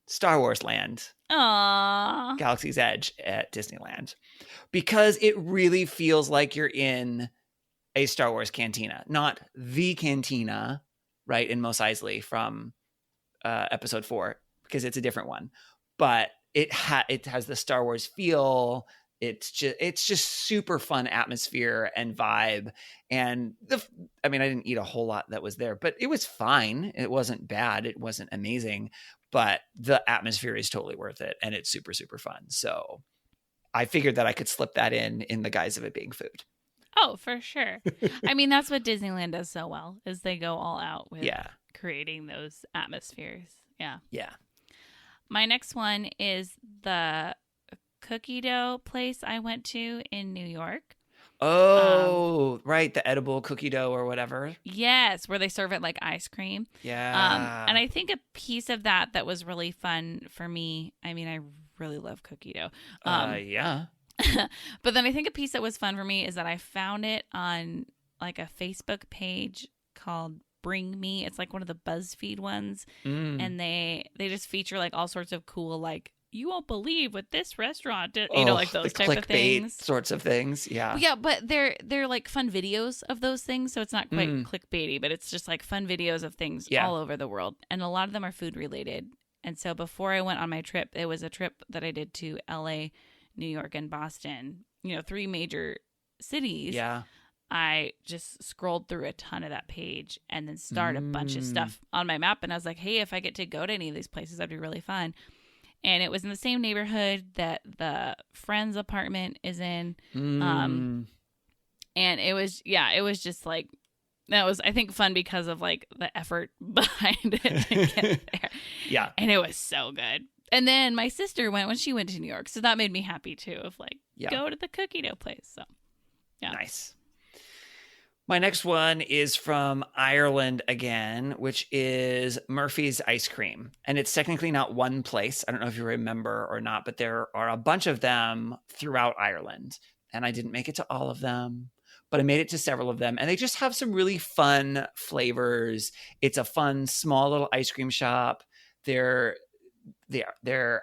Star Wars Land, Aww. Galaxy's Edge at Disneyland, because it really feels like you're in a Star Wars cantina, not the cantina, right, in Mos Eisley from episode 4, because it's a different one, but it has the Star Wars feel. It's just super fun atmosphere and vibe. And I didn't eat a whole lot that was there, but it was fine. It wasn't bad. It wasn't amazing, but the atmosphere is totally worth it. And it's super, super fun. So I figured that I could slip that in the guise of it being food. Oh, for sure. I mean, that's what Disneyland does so well, is they go all out with creating those atmospheres. Yeah. Yeah. My next one is the cookie dough place I went to in New York. Oh, right. The edible cookie dough or whatever. Yes, where they serve it like ice cream. Yeah. And I think a piece of that was really fun for me. I mean, I really love cookie dough. Yeah. But then I think a piece that was fun for me is that I found it on like a Facebook page called Bring Me. It's like one of the BuzzFeed ones. And they just feature like all sorts of cool, like, you won't believe what this restaurant did, like those type of things, sorts of things. Yeah. Yeah, but they're like fun videos of those things, so it's not quite clickbaity, but it's just like fun videos of things all over the world, and a lot of them are food related. And so before I went on my trip, it was a trip that I did to LA, New York, and Boston, 3 major cities. Yeah. I just scrolled through a ton of that page and then started a bunch of stuff on my map, and I was like, hey, if I get to go to any of these places, that'd be really fun. And it was in the same neighborhood that the Friends apartment is in. And it was just like, that was, I think, fun because of like the effort behind it to get there. Yeah. And it was so good. And then my sister went when she went to New York. So that made me happy too, of like, go to the cookie dough place. So, yeah. Nice. My next one is from Ireland again, which is Murphy's Ice Cream. And it's technically not one place. I don't know if you remember or not, but there are a bunch of them throughout Ireland. And I didn't make it to all of them, but I made it to several of them. And they just have some really fun flavors. It's a fun, small little ice cream shop. Their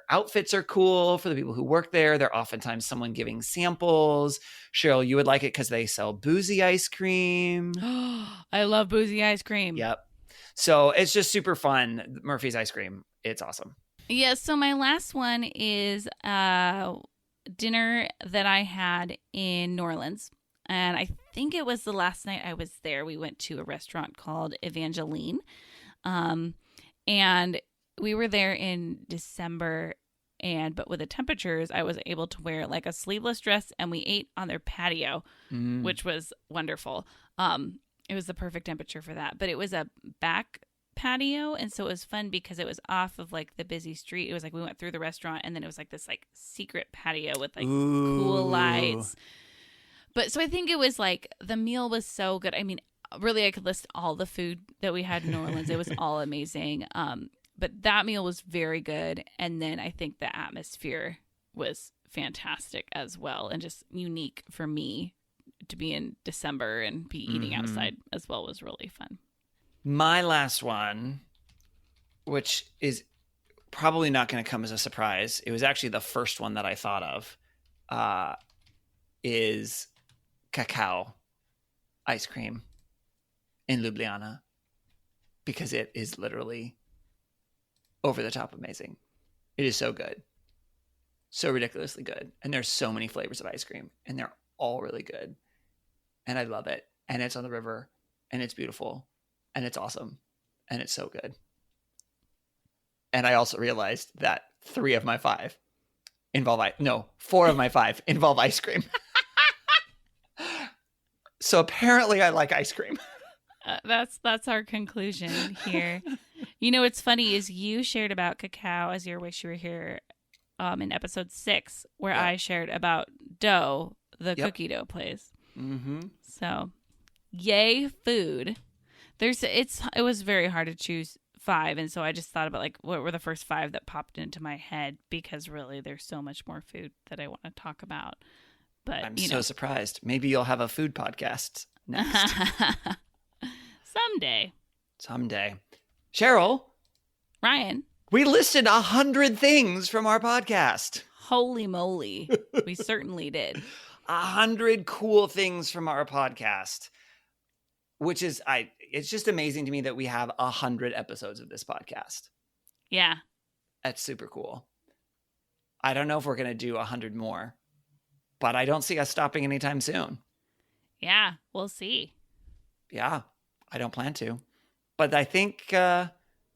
outfits are cool for the people who work there. They're oftentimes someone giving samples. Cheryl, you would like it because they sell boozy ice cream. I love boozy ice cream. Yep. So it's just super fun. Murphy's Ice Cream. It's awesome. Yeah. So my last one is dinner that I had in New Orleans. And I think it was the last night I was there. We went to a restaurant called Evangeline. And we were there in December, but with the temperatures, I was able to wear like a sleeveless dress, and we ate on their patio, which was wonderful. It was the perfect temperature for that, but it was a back patio, and so it was fun because it was off of like the busy street. It was like we went through the restaurant, and then it was like this like secret patio with like cool lights. But so I think it was like the meal was so good. I mean, really, I could list all the food that we had in New Orleans. It was all amazing. But that meal was very good. And then I think the atmosphere was fantastic as well, and just unique for me to be in December and be eating outside as well was really fun. My last one, which is probably not going to come as a surprise, it was actually the first one that I thought of, is cacao ice cream in Ljubljana, because it is literally over the top amazing. It is so good. So ridiculously good. And there's so many flavors of ice cream, and they're all really good. And I love it. And it's on the river, and it's beautiful, and it's awesome, and it's so good. And I also realized that 4 of my 5 involve ice cream. So apparently I like ice cream. That's our conclusion here. You know what's funny is you shared about cacao as your wish you were here in episode 6, where Yep. I shared about dough, the Yep. cookie dough place. Mm-hmm. So, yay food. It was very hard to choose 5, and so I just thought about like what were the first 5 that popped into my head, because really there's so much more food that I want to talk about. But I'm so surprised. Maybe you'll have a food podcast next. Someday. Cheryl, Ryan, we listed 100 things from our podcast. holy moly. We certainly did. 100 cool things from our podcast, which is it's just amazing to me that we have 100 episodes of this podcast. Yeah. That's super cool. I don't know if we're going to do 100 more, but I don't see us stopping anytime soon. Yeah, we'll see. Yeah, I don't plan to, but I think we're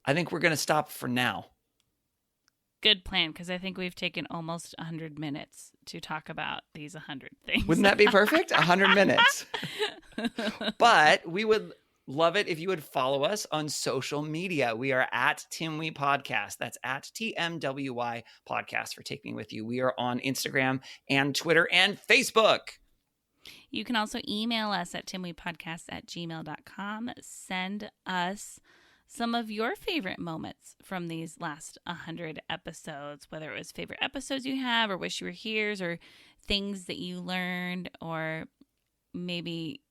going to stop for now. Good plan, because I think we've taken almost 100 minutes to talk about these 100 things. Wouldn't that be perfect? 100 minutes. But we would love it if you would follow us on social media. We are at TimWee Podcast. That's at TMWY Podcast for Take Me With You. We are on Instagram and Twitter and Facebook. You can also email us at timwepodcast@gmail.com. Send us some of your favorite moments from these last 100 episodes, whether it was favorite episodes you have or wish you were here's or things that you learned, or maybe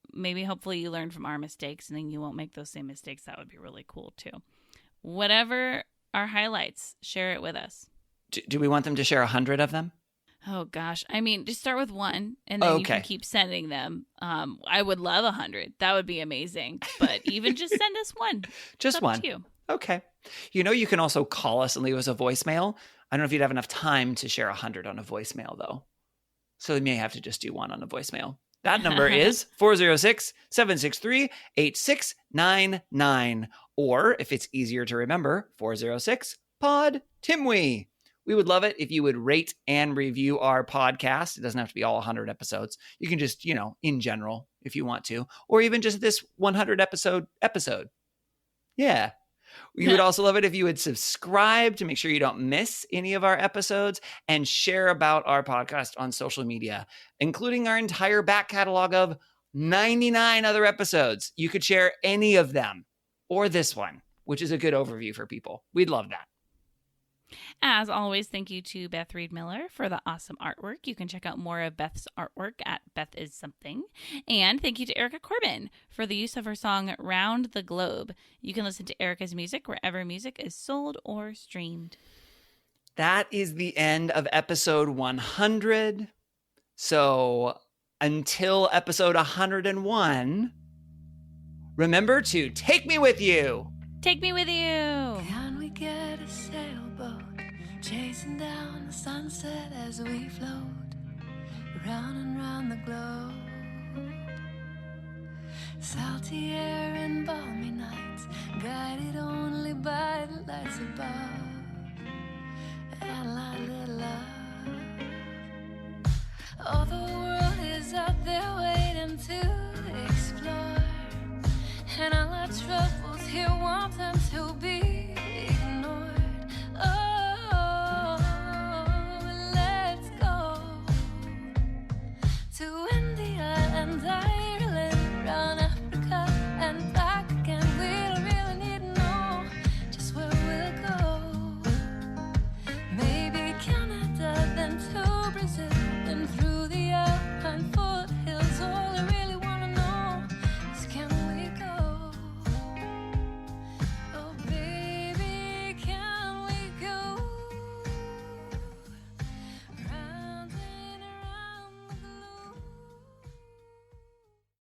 hopefully you learned from our mistakes and then you won't make those same mistakes. That would be really cool too. Whatever our highlights, share it with us. Do we want them to share 100 of them? Oh gosh. I mean, just start with one and then you Okay. can keep sending them. I would love 100. That would be amazing. But even just send us one. Just It's up one. to you. Okay. You can also call us and leave us a voicemail. I don't know if you'd have enough time to share 100 on a voicemail, though. So you may have to just do one on a voicemail. That number is 406-763-8699. Or if it's easier to remember, 406-POD-TIMWE. We would love it if you would rate and review our podcast. It doesn't have to be all 100 episodes. You can just, in general, if you want to, or even just this 100 episode. Yeah. We would also love it if you would subscribe to make sure you don't miss any of our episodes, and share about our podcast on social media, including our entire back catalog of 99 other episodes. You could share any of them or this one, which is a good overview for people. We'd love that. As always, thank you to Beth Reed Miller for the awesome artwork. You can check out more of Beth's artwork at Beth Is Something. And thank you to Erica Corbin for the use of her song Round the Globe. You can listen to Erica's music wherever music is sold or streamed. That is the end of episode 100. So until episode 101, remember to take me with you. Take me with you. Can we get a sailboat chasing down the sunset as we float round and round the globe? Salty air and balmy nights, guided only by the lights above, and a little love. Although